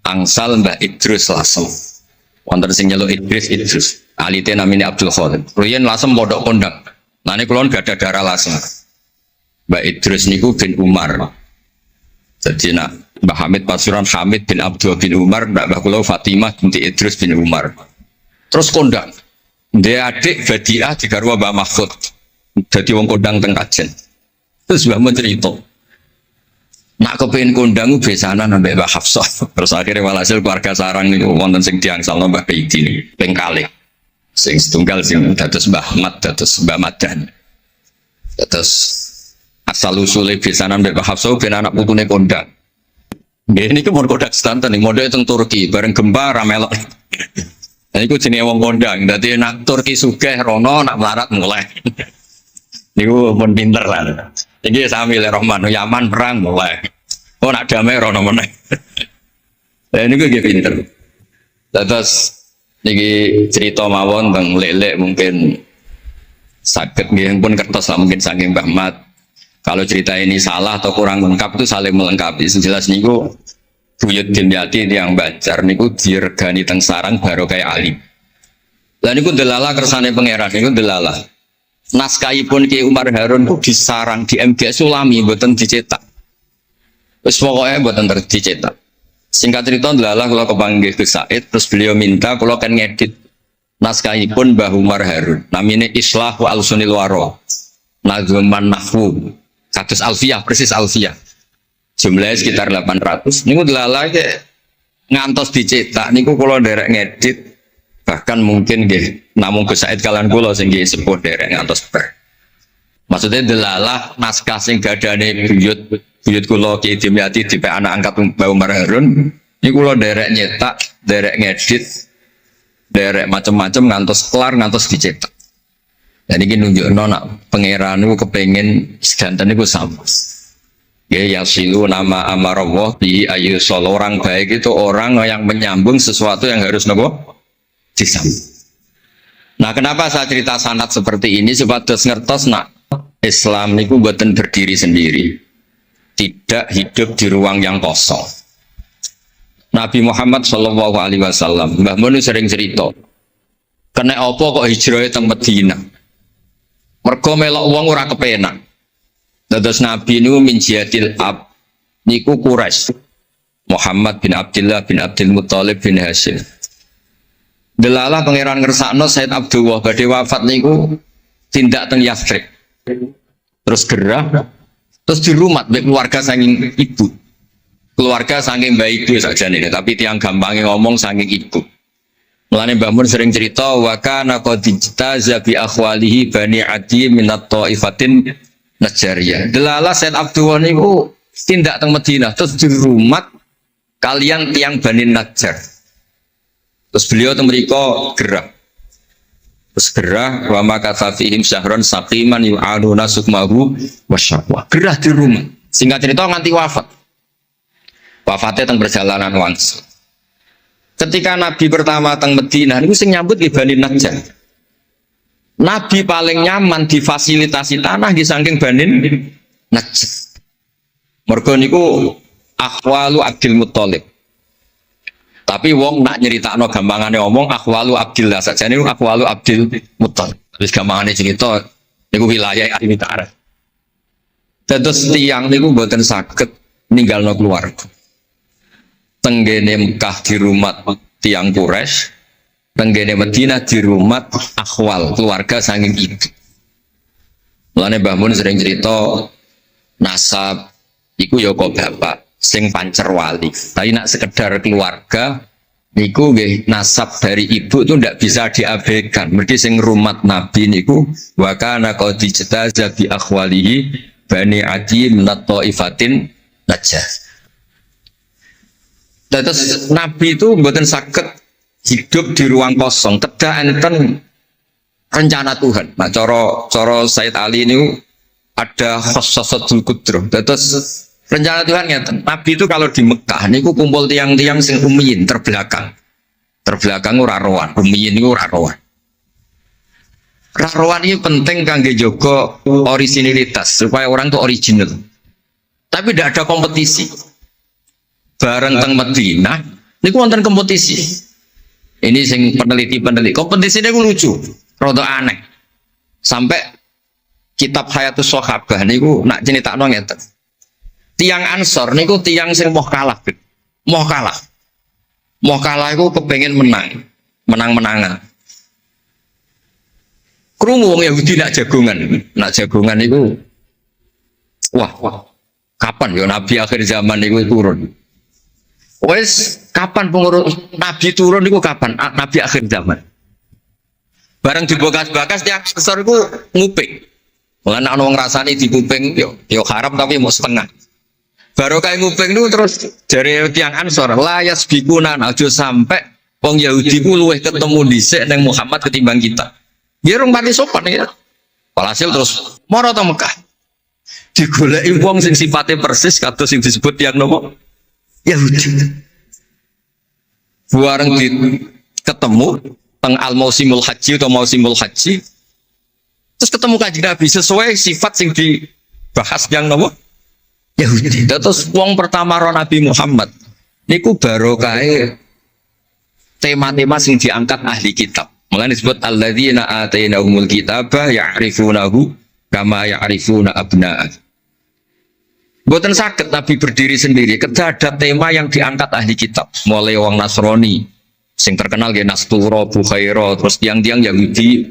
Angsal Mbak Idrus Lasem. Wonten sing nyeluk Idrus. Alite namine Abdul Khadir. Riyen Lasem pondok kondang. Lah niku kula gada darah Lasem. Mbak Idrus niku bin Umar. Jadi nak Mbah Hamid Pasuruan Hamid bin Abdul bin Umar, Mbah Kula Fatimah binti Idrus bin Umar. Terus kondang, dia adik Badiah digarwa Mbah Mahfud. Jadi wong kondang teng Kajen. Terus Mbah Mun cerita, nak kepengin kondang besanan ambek Mbah Hafsah. Terus akhirnya walhasil keluarga sarang niku wonten sing diangsalno Mbah Baidi niku ping kalih. Sing setunggal sing dados Mbah Ahmad dados Mbah Madan. Terus asal usule besanan mbek Mbah Hafsah ben anak putune kondang. Ini ke kodak sedanten nih, model teng Turki, bareng gempa ramelok. Nah, itu jenis wong kondang. Jadi nak Turki sugih rono, nak melarat mulai. Niku pun pinter lah. Ini sambil Rahman, Yaman perang mulai. Oh nak damai rono meneh. Nah, ini gue pinter. Terus niki cerita mawon tentang lelek mungkin sakit nggih pun kertas lah mungkin saking Mbah Mat. Kalau cerita ini salah atau kurang lengkap itu saling melengkapi. Sejelas niku buyut Dimyati yang Banjar niku diregani teng sarang baru kayak alim. Lah niku delala kersane pangeran niku delala. Naskahipun Ki Umar Harun ku disarang di MGS Sulami mboten dicetak. Wis pokoke mboten dicetak. Singkat cerita delala kula kepanggih Gus Said terus beliau minta kula kan ngedit naskahipun Mbah Umar Harun. Namine Islahu Al-Sunil Waro. Nazman Nahwu. Kados Alfiyah, persis Alfiyah. Jumlahnya sekitar 800. Niku delala ngantos dicetak niku kula derek ngedit. Bahkan mungkin nggih namung Gus Said kalian kula sing nggih sepuh derek ngantos ber. Maksudnya delalah naskah sing gadane buyut kula Ki Dimyati dipek anak angkat Mbah Umar Harun niku kula derek nyetak, derek ngedit, derek macam-macam ngantos kelar ngantos dicetak. Dan ini nunjukno nak pangeran niku kepengin sedanten niku sama. Ya yasilu nama amarallah bi ayu orang baik itu orang yang menyambung sesuatu yang harus nopo disambung. Nah, kenapa saya cerita sanad seperti ini supaya ngertos nak Islam niku boten berdiri sendiri. Tidak hidup di ruang yang kosong. Nabi Muhammad sallallahu alaihi wasallam, Mbah Mun sering cerita. Kena apa kok hijrah teng Madinah? Mergo melok wong ora kepenak. Dados Nabi niku min jihadil ab niku Quraisy. Muhammad bin Abdullah bin Abdul Muthalib bin Hashim. Delalah pangeran ngersakno Said Abdullah badhe wafat niku tindak teng Yathrib. Terus gerah terus dirumat mbek keluarga saking ibu. Keluarga saking mbak ibu sakjane tapi tiang gampangnya ngomong saking ibu. Mulane Mbah Mun sering cerita wa kana qad ijtaza bi akhwalihi bani Adi minat taifatin Najariyah. Delalah Said Abdullah niku tindak teng Madinah terus dirumat kalian tiang Bani Najjar. Terus beliau teng mriku gerah. Terus gerah wa makatha fihim syahron saqiman yu'aduna sukmahu wasyaqwa. Gerah di rumah. Singkat cerita nganti wafat. Wafatnya teng perjalanan wangsul. Ketika Nabi pertama teng Madinah niku sing nyambut nggih Bani Najjar. Nabi paling nyaman difasilitasi tanah di saking Bani Najjar. Mergo niku akhwalu Abdul Muthalib. Tapi wong nak nyeritakno gampangane ngomong akhwalu Abdillah sakjane niku akhwalu Abdul Muthalib. Wis gampangane cerita niku wilayah ahli ta'arif. Dados tiyang niku mboten saged ninggalno keluarga. Tenggene Mekah di rumah tiang Quraisy, tenggene Madinah di rumah akhwal keluarga saking ibu. Mulane Mbah Mun sering cerita nasab iku ya kok bapak sing pancer wali. Tapi nak sekedar keluarga niku nggih nasab dari ibu itu ndak bisa diabaikan. Mergi sing rumat Nabi niku wa kana qad ijtaza bi akhwalihi bani Adi minat taifatin Najjar. Terus Nabi itu mboten saged hidup di ruang kosong, tedak enten rencana Tuhan. Nah, cara Said Ali ini ada khossasatul qudrah. Terus rencana Tuhan ngeten. Nabi itu kalau di Mekah niku kumpul tiang-tiang sing ummiyin terbelakang. Terbelakang ora rowan, ummiyin niku ora rowan. Rowan ini penting kangge jaga originalitas supaya orang itu original. Tapi tidak ada kompetisi. Bareng teng Madinah niku wonten kompetisi. Ini sing peneliti kompetisinya lucu, rada aneh. Sampai kitab Hayatus Sahabah niku nak ceritakno ngeten. Tiang Ansor niku tiang sing moh kalah. Moh kalah iku kepengin menang-menangan. Krungu wong Yahudi nak jagongan niku wah. Kapan ya Nabi akhir zaman niku turun? Wes kapan pengurus Nabi turun niku kapan? Nabi akhir zaman. Bareng dibakas-bakas tiang besar iku nguping. Lan ana wong rasane dikuping yo haram tapi mau setengah. Baru kayak nguping niku terus jare tiang Ansor layas bikuna aja sampai wong Yahudi ku luwih ketemu dhisik ning Muhammad ketimbang kita. Ya rung pati sopan ya. Walhasil terus mara ta Mekah. Digoleki wong sing sifate persis kados sing disebut tiang nopo? Yahudi. Bareng ketemu teng al-mausimul haji atau mausimul haji terus ketemu kanjeng Nabi sesuai sifat sing bahas yang nopo Yahudi. Terus wong pertama ro Nabi Muhammad niku barokahe tema-tema sing diangkat ahli kitab. Mulane disebut alladzina atainahumul kitaba ya'rifunahu kama ya'rifuna abna'ah. Mboten saged Nabi berdiri sendiri, kedah ada tema yang diangkat ahli kitab. Mulai wong Nasrani sing terkenal nggih Nastura, Bukhaira, terus tiang-tiang Yahudi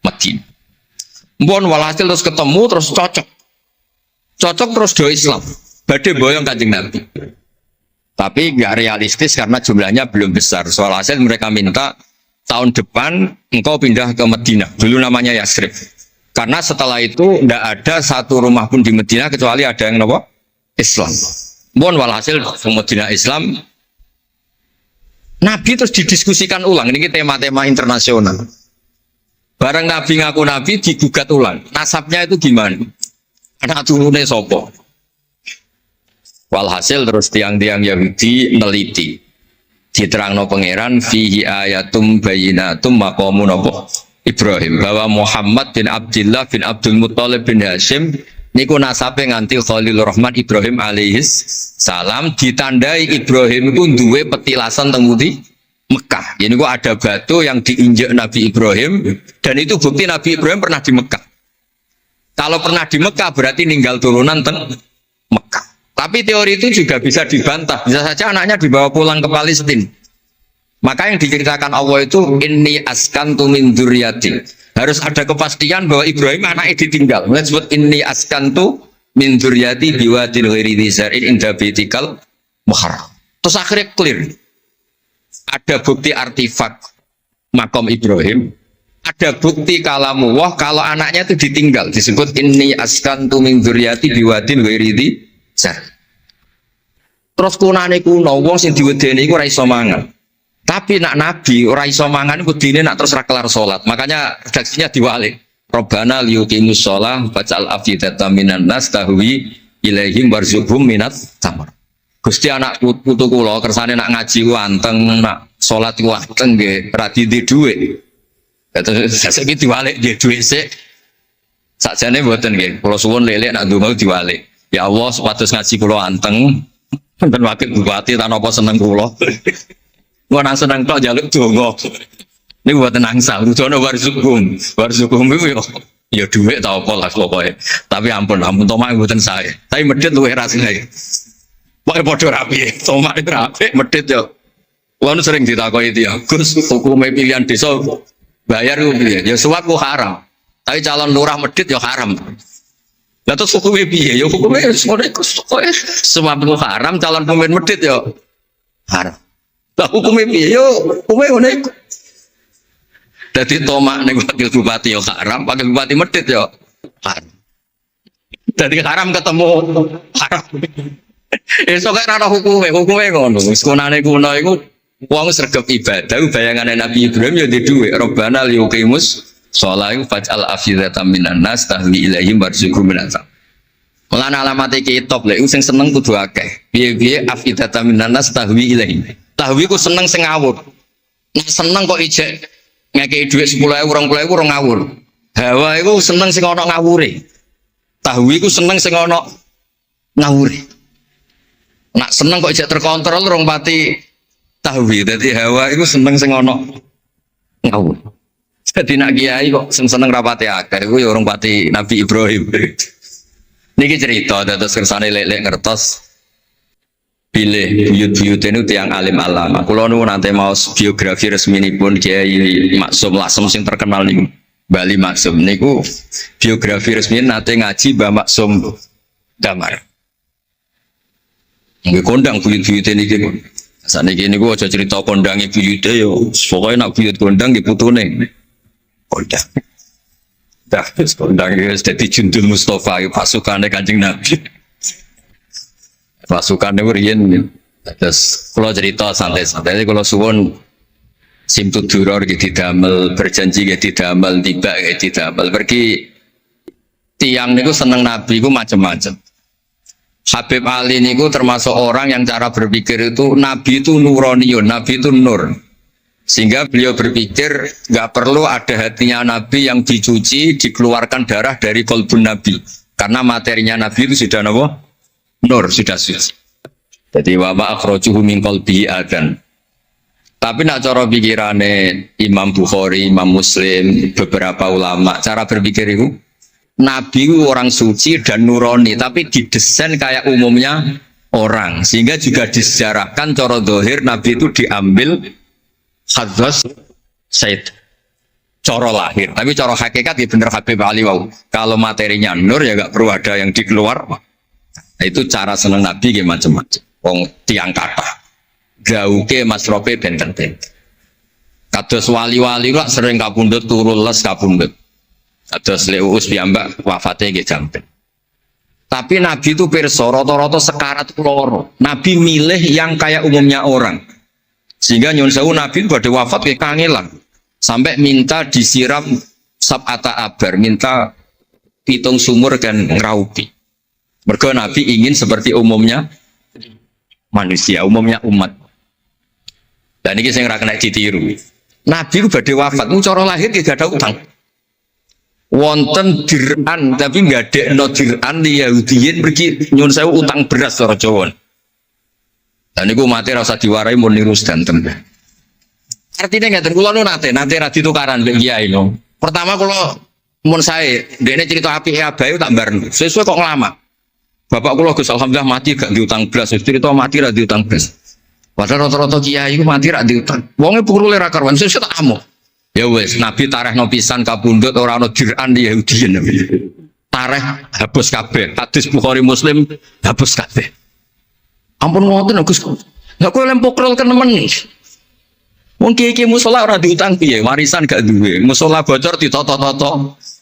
Madinah. Mbon walhasil terus ketemu terus cocok. Cocok terus do Islam. Badhe boyong Kanjeng Nabi. Tapi nggak realistis karena jumlahnya belum besar. Soal hasil mereka minta tahun depan engkau pindah ke Madinah. Dulu namanya Yasrib. Karena setelah itu tidak ada satu rumah pun di Madinah kecuali ada yang apa? Islam. Mohon walhasil Madinah Islam. Nabi terus didiskusikan ulang. Ini tema-tema internasional. Barang Nabi ngaku Nabi digugat ulang. Nasabnya itu gimana? Anak turunnya sopo. Walhasil terus tiang-tiang Yahudi neliti. Diterangno pangeran fihi ayatum bayinatum maqamun apa? Ibrahim, bahwa Muhammad bin Abdullah bin Abdul Muttalib bin Hashim niku nasabe nganti Khalilur Rahman Ibrahim alaihis salam, ditandai Ibrahim itu duwe petilasan teng pundi Mekah. Ini gua ada batu yang diinjak Nabi Ibrahim dan itu bukti Nabi Ibrahim pernah di Mekah. Kalau pernah di Mekah berarti ninggal turunan teng Mekah. Tapi teori itu juga bisa dibantah. Bisa saja anaknya dibawa pulang ke Palestina. Maka yang diceritakan Allah itu inni askantu min dzurriyyati. Harus ada kepastian bahwa Ibrahim anaknya ditinggal. Mulai disebut inni askantu min dzurriyyati biwadin ghairi dzar'in inda baitikal muharram. Terus akhirnya clear. Ada bukti artifak makom Ibrahim. Ada bukti kalamu wah kalau anaknya itu ditinggal. Disebut inni askantu min dzurriyyati biwadin ghairi dzar'in. Terus kunane kuno wong sing diwedeni iku ora iso mangan. Tapi nak Nabi ora iso mangan kudine nak terus ra kelar salat. Makanya redaksinya diwalik. Rabbana liyuqimus shalah faj'al afidatan minan nas tahwi ilaihim warzuqhum minat tamar. Gusti anak putu kula kersane nak ngaji ku anteng, nak salat ku anteng nggih, ra di dhuwit. Terus saiki diwalik nggih dhuwit sik. Sakjane mboten nggih. Kula suwun lelek nak ndonga diwalik. Ya Allah supados ngaji kula anteng. Wonten wakil bupati ta napa seneng kula. Gua nang seneng tok jaluk donga. Niku mboten nangsal, dudono warzuqhum. Warzuqhum iku ya dhuwit ta apa lah pokoke. Tapi ampun tomak mboten sae. Tapi medhit luwih rasane. Pokoke padha rapi, tomak rapi, medhit yo. Kulo sering ditakoki dia, Gus, hukume pilihan desa bayar ku piye? Ya suwak ku haram. Tapi calon lurah medhit ya haram. Lah terus hukume piye? Ya hukume wis ngono iku. Suwak ku haram, calon pemimpin medhit ya haram. Lah hukumnya piye yo, hukumnya ngono iku. Dadi tomak ning wakil bupati yo haram, wakil bupati medhit yo haram. Dadi haram ketemu haram. Esuk kok ora hukume ngono. Wis kunane kuno iku wong sregep ibadah bayangane Nabi Ibrahim yo di dhuwit. Rabbana liyuqimus shalah faj'al afidatan minan nas tahwi ilaihim warzuqhum minat. Mulane alamat iki top lek sing seneng kudu akeh. Piye-piye afidatan minan nas tahwi ilaihim. Tahwi ku seneng sing ngawur. Nek seneng kok ijek ngekeki dhuwit 10.000 20.000 ora ngawur. Hawa iku seneng sing ana ngawure. Tahwi ku seneng sing ana ngawure. Nak seneng kok ijek terkontrol rong pati tahwi. Dadi hawa iku seneng sing ana ngawur. Dadi nak kiai kok seneng rapate akeh iku ya orang pati Nabi Ibrahim. Niki cerita dados kersane lek-lek ngertos pilih buyut-buyut ini tiang alim alama. Kulo nu nanti mau biografi resmi ini pun Kiai Maksum Lasem sing terkenal nih Bali Maksum. Niku biografi resmi nanti ngaji Mbah Maksum Damar. Nggih kondang buyut-buyut ini gitu. Saat ini gua aja cerita kondangi buyut yo. Pokoknya nak buyut kondang di putune. Kondang. Dah kondang itu jadi Jundul Mustafa pasukannya Kanjeng Nabi. Pasukan itu riyen terus kalau cerita santai-santai kalau suwun simtu duror gitu didamel berjanji gitu didamel tiba gitu didamel pergi tiang niku seneng Nabi ku macam-macam. Habib Ali niku termasuk orang yang cara berpikir itu Nabi itu nuraniun, Nabi itu nur. Sehingga beliau berpikir nggak perlu ada hatinya Nabi yang dicuci, dikeluarkan darah dari kolbun Nabi. Karena materinya Nabi itu sudah apa? Nur, sudah suci. Jadi wa ma akhrajuhu min qalbihi adan. Tapi nak cara pikirane Imam Bukhari, Imam Muslim, beberapa ulama, cara berpikir itu Nabi itu orang suci dan nurani, tapi didesain kayak umumnya orang, sehingga juga disejarahkan cara dohir Nabi itu diambil hadras Said cara lahir, tapi cara hakikat ya bener Habib Ali wow. Kalau materinya nur ya gak perlu ada yang dikeluar. Nah, itu cara seneng Nabi ya macam-macam. Wong tiang kata gauke masrope benten-benten. Kados wali-wali lah sering kapundhut turu les kapundhut. Kados Leus piyambak wafate nggih jampen. Tapi Nabi itu pirsa rata-rata sekarat loro. Nabi milih yang kayak umumnya orang. Sehingga nyuwun sewu Nabi pada wafat kayak kangelan. Sampai minta disiram sab'ata abar, minta pitung sumur dan ngeraupi. Mergo Nabi ingin seperti umumnya manusia, umumnya umat. Dan ini saya nggak kena ditiru. Nabi itu badhe wafat, cara lahir tidak ada utang. Wonten dir'an, tapi nggak ada no dir'an di Yahudiyin pergi nyun saya utang beras cara Jawa. Dan itu mati rasa diwarai mau niru sedanten. Artinya nggak terkulo nate radi tukaran mbek kiai no. Pertama kalau mun saya, dene cerita api abayu tak bareng. Sesuai kok ngelama. Bapak kula Gus alhamdulillah mati gak diutang belas, cerita mati ra diutang belas. Padahal rata-rata kiai iku mati ra diutang. Wonge purule ra karuan, sesuk tak amuk. Ya wis, Nabi tarehno pisan kapundhut ora ana diran di Yahudiyin. Tareh hapus kabeh. Hadis Bukhari Muslim hapus kabeh. Ampun ngoten Gus. Lah kowe lem pokrol kan nemen. Wong kiai musala ora diutang piye, warisan gak duwe. Musala bocor ditata-tata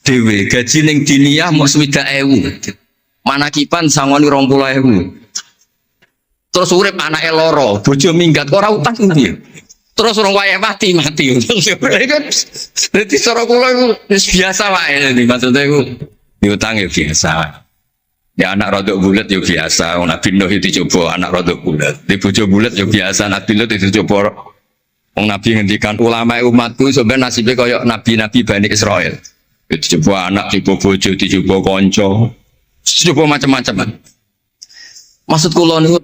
dhewe, gaji ning diniyah mung 20.000. Manakipan sangoni 20.000. Terus urip anake loro, bojo minggat ora utang piye. Terus orang wayah mati. Jadi cara kula iku wis biasa wae. Maksudnya iku diutang ya biasa. Ya anak rodok bulat ya biasa. Nabi Nuh itu coba anak rodok bulat. Di bojo bulat ya biasa. Nabi Nuh itu coba. Wong Nabi ngendikan ulama umatku sebenarnya nasibnya kayak nabi-nabi Bani Israel. Itu coba anak, coba bojo, coba konco. Coba macam-macam. Maksud kula niku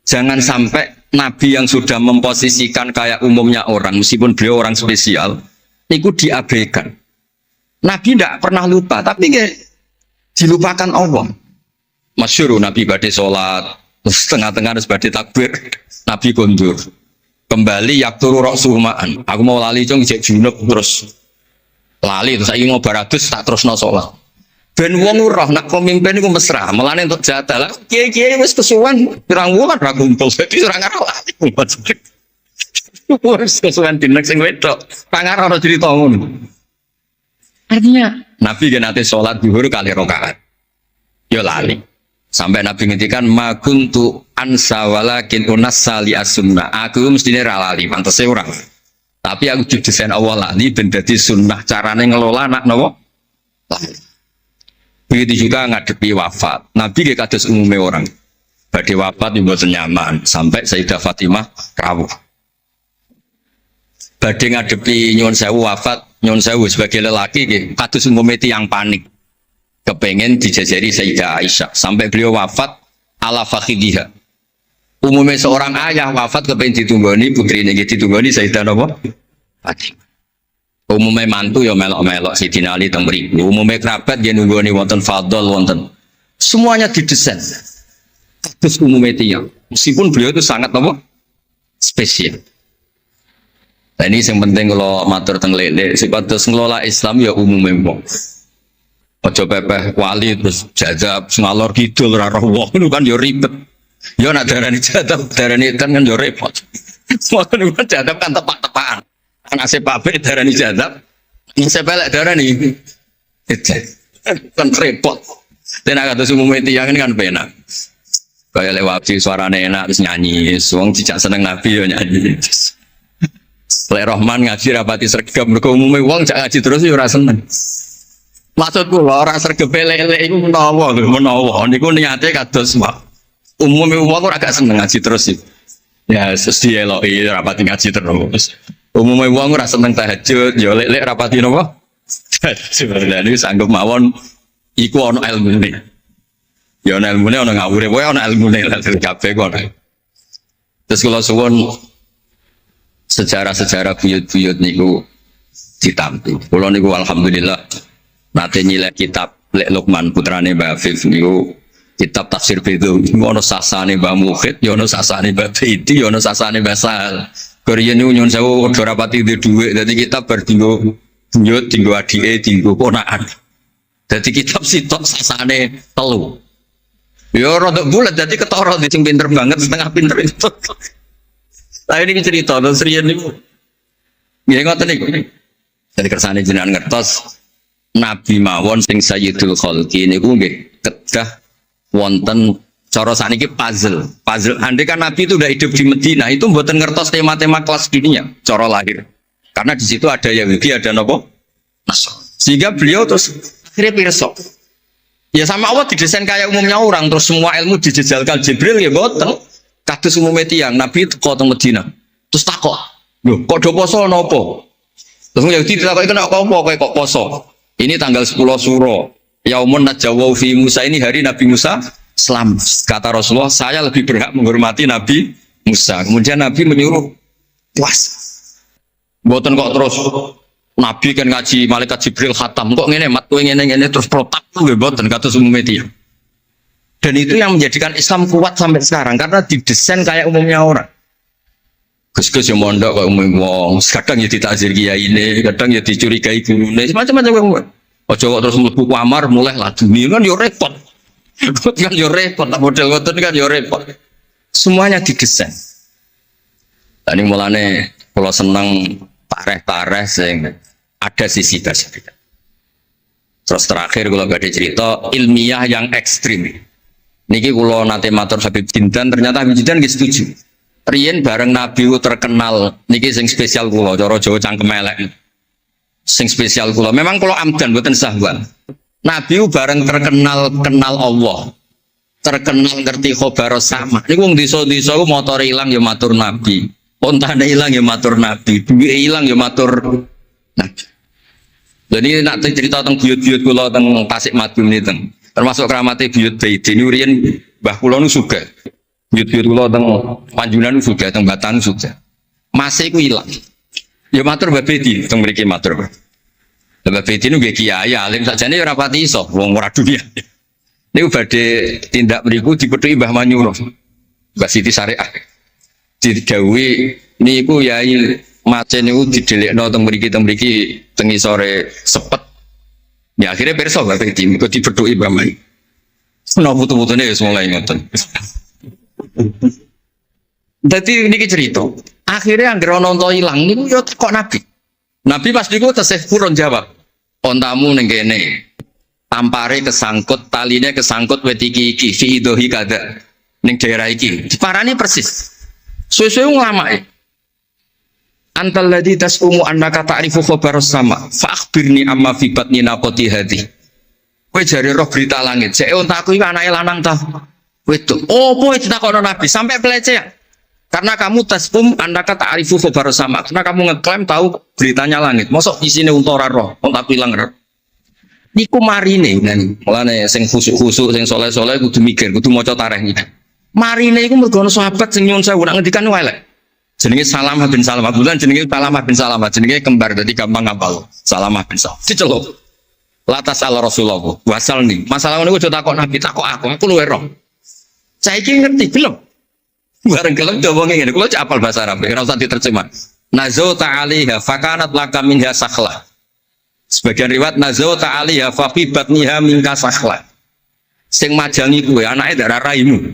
jangan sampai Nabi yang sudah memposisikan kayak umumnya orang, meskipun beliau orang spesial, itu diabaikan. Nabi tidak pernah lupa, tapi dilupakan Allah. Masyhur Nabi badhe sholat, terus tengah-tengah harus badhe takbir, Nabi kondur. Kembali yakturu roksuhmaan. Aku mau lali cung cek junub terus lali terus saya mau baratus tak terus no sholat. Ben wong roh nak pemimpin iku mesra, melane untuk jatah lah. Kiai-kiai wis kesuwen pirang wulan ra kumpul, dadi ora ngarep. Wis kesuwen dinek sing wedok. Pangarep ora crita ngono. Artinya Nabi gen ate salat zuhur kali rakaat. Ya lali. Sampai Nabi ngendikan ma kuntu ansa walakin unassali as-sunnah. Aku mestine ra lali, pantese ora. Tapi aku didesain Allah lali ben dadi sunnah carane ngelola anak napa? Begitu juga ngadepi wafat. Nabi gak kados umumnya orang. Badhe wafat juga nyaman sampai Sayyidah Fatimah rawuh. Badhe ngadepi nyuwun sewu wafat, nyuwun sewu sebagai lelaki kados umumnya yang panik. Kepengen dijajari Sayyidah Aisyah sampai beliau wafat ala fakhidiha. Umumnya seorang ayah wafat kepengen ditunggoni putrine ditunggoni Sayyidah napa? Fatimah. Umumnya mantu ya melok-melok Sidina Ali teng mriku. Umumnya kerabat dia nunggoni wonten fadl wonten. Semuanya didesain. Terus umumnya tiyang. Meskipun beliau itu sangat apa? Spesial. Nah ini yang penting kalau matur teng lele sepatus ngelola Islam ya umumnya wong. Ojo pepeh wali terus jadab ngalor kidul ora roh wong kan ya ribet. Ya nak darani jadab darani kan ya repot. Ngono kan jadab kan tepak-tepakan. Anak sepabek darani jadab, sepelek darani kan repot. Dan agak tuh umumnya tiang ini kan penak. Kayak lewat suaranya enak terus nyanyi, suang cicak seneng Nabi ya nyanyi. Lek Rahman ngaji rapati sergap, mereka umumnya uang cak ngaji terus ya rasa seneng. Maksudku lah orang sergap lele itu menawa, niku niatnya kados mak. Umumnya uang agak seneng ngaji terus sih. Ya sesuai eloi rapati ngaji terus. Umumnya uang ora seneng tahajud, ya lek rapati napa? Tahajud. Lah niku sanggup mawon Iku ana ilmune. Ya ana ilmune ana ngawure, wae ana ilmune lah kabeh kok. Terus kula suwun sejarah-sejarah buyut-buyut niku ditampi. Kula niku alhamdulillah nate nyilek kitab Lek Lukman putrane Mbah Afif niku kitab tafsir itu ono sasane Mbah Mukhid, ya ono sasane Mbah Bedi, ya ono sasane Mbah Sal. Korean niku nyun sewu ora pati duwe dhuwit, dadi kitab bar dinggo buyut, dinggo adike, dinggo ponakan. Dadi kitab sitok sasane telu. Ya rada bulat dadi ketara sing pinter banget setengah pinter itu. Lah ini cerita terus riyen niku. Nggih ngoten niku. Jadi kersane jenengan ngertos Nabi mawon sing Sayyidul Khalqi niku nggih kedah wonten cara saniki puzzle. Puzzle andai kan Nabi itu udah hidup di Madinah itu mboten ngertos tema-tema kelas dunia cara lahir. Karena di situ ada Yahudi, ada napa? Nasrani. Sehingga beliau terus akhirnya pirsa. Ya sama Allah didesain kayak umumnya orang, terus semua ilmu dijejalkan Jibril ya boten. Kados umumnya tiang Nabi teko teng Madinah. Terus takok, "Lho, kok do poso napa?" Terus Yahudi ditakoki kena apa kok poso? Ini tanggal 10 Suro. Yaumun najawau fi Musa, ini hari Nabi Musa Islam. Kata Rasulullah, saya lebih berhak menghormati Nabi Musa. Kemudian Nabi menyuruh puasa. Boten kok terus Nabi kan ngaji malaikat Jibril khatam kok ngene mat kowe ngene terus protak nggih mboten kados umum media. Dan itu yang menjadikan Islam kuat sampai sekarang karena didesain kayak umumnya orang. Gus-gus yang mondok kok umum wong, kadang ya ditakzir kiai ini, kadang ya dicurigai gurune, macam-macam wong. Ojo kok terus mlebu kamar mulai lah dunia kan yo repot. Kan yo repot, tak model ngoten kan yo repot. Semuanya didesain. Dan ini mulane kalau seneng pareh-pareh sing ada sisi tersebut. Terus terakhir kalau gak ada cerita ilmiah yang ekstrim. Niki kalau nanti matur Habib Jindan ternyata Habib Jindan gak setuju. Riyen bareng Nabi terkenal niki sing spesial kula cara Jawa cangkem elek. Sing spesial kula memang kalau amdan mboten sahwan. Nabi bareng terkenal kenal Allah. Terkenal ngerti khobar sama. Niku wong desa-desa motor ilang ya matur Nabi. Ontane hilang ya matur Nabi, duwe hilang ya matur Nabi. Jadi nak cerita tentang buyut-buyut kula tentang Tasik Madu niku termasuk keramatnya buyut Baiti ini riyen Mbah kula nu suga. Buyut-buyut kula tentang Panjunan nu suga, tentang Batan suga. Masih ku hilang. Ya matur Mbah Baiti teng mriki matur. Mbah Baiti nu nggih kiai alim sakjane ora pati iso wong ora dunia. Niku badhe tindak mriku dipethuki Mbah Manyuro. Mbah Siti Syariah. Didhawuhi niku yai macen niku didelekno teng mriki teng sore sepet. Ya akhirnya pirsa Mbah Baiti niku dibethuki Mbah Man. Sono putu-putune wis mulai ngoten. Dadi niki cerita. Akhirnya anggere ana unta ilang niku yo kok Nabi. Nabi pas niku tesih purun jawab. Ontamu ning kene. Tampare kesangkut, taline kesangkut wit iki fi idohi kada. Ning daerah iki. Diparani persis. Suwe-suwe ngelamai. Antal ladzi tasqumu annaka ta'rifu khabar sama fa akhbirni amma fi batni naqati hadi. Kowe jare roh berita langit. Sek untaku iki anake lanang ta. Wedok. Opo ditakono Nabi sampai pelecehan. Karena kamu tasqum annaka ta'rifu khabar sama. Karena kamu ngeklaim tahu beritanya langit. Mosok isine unta ora roh, untaku ilang roh. Niku marine nang mulane sing khusuk-khusuk sing saleh-saleh kudu mikir, kudu maca tarikh iki. Marine iku mergo ana sahabat sing nyuwun sewu nak ngendikan elek. Jenenge Salamah bin Salamah. Bulan jenenge Salamah bin Salamah. Jenenge kembar dadi gampang ngapal. Salamah bin Salamah. Diceluk. Latas ala Rasulullah. Wasal nih. Masalah niku aja takok Nabi, takok aku luwe roh. Saiki ngerti belum? Bareng kelem wong ngene. Kula cek apal bahasa Arab, ora usah diterjemah. Nazau ta'aliha fakanat laka minha sakhla. Sebagian riwayat nazau ta'aliha fa fi batniha minka sakhla. Sing majangi kuwe anake darah raimu.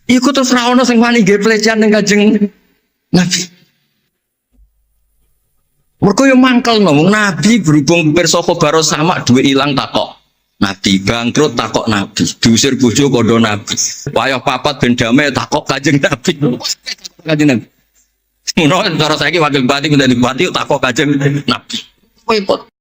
Iku terus ra ono sing wani nggih pelecehan ning Kanjeng Nabi. Mergo yo mangkel ngomong Nabi berhubung pirsa khabar sama duwe ilang takok. Nabi bangkrut takok Nabi, diusir bojo kondo Nabi. Wayah papat ben damai takok Kanjeng Nabi. Kanjeng Nabi. Ngono cara saiki wakil bupati kudu bupati takok Kanjeng Nabi. Repot.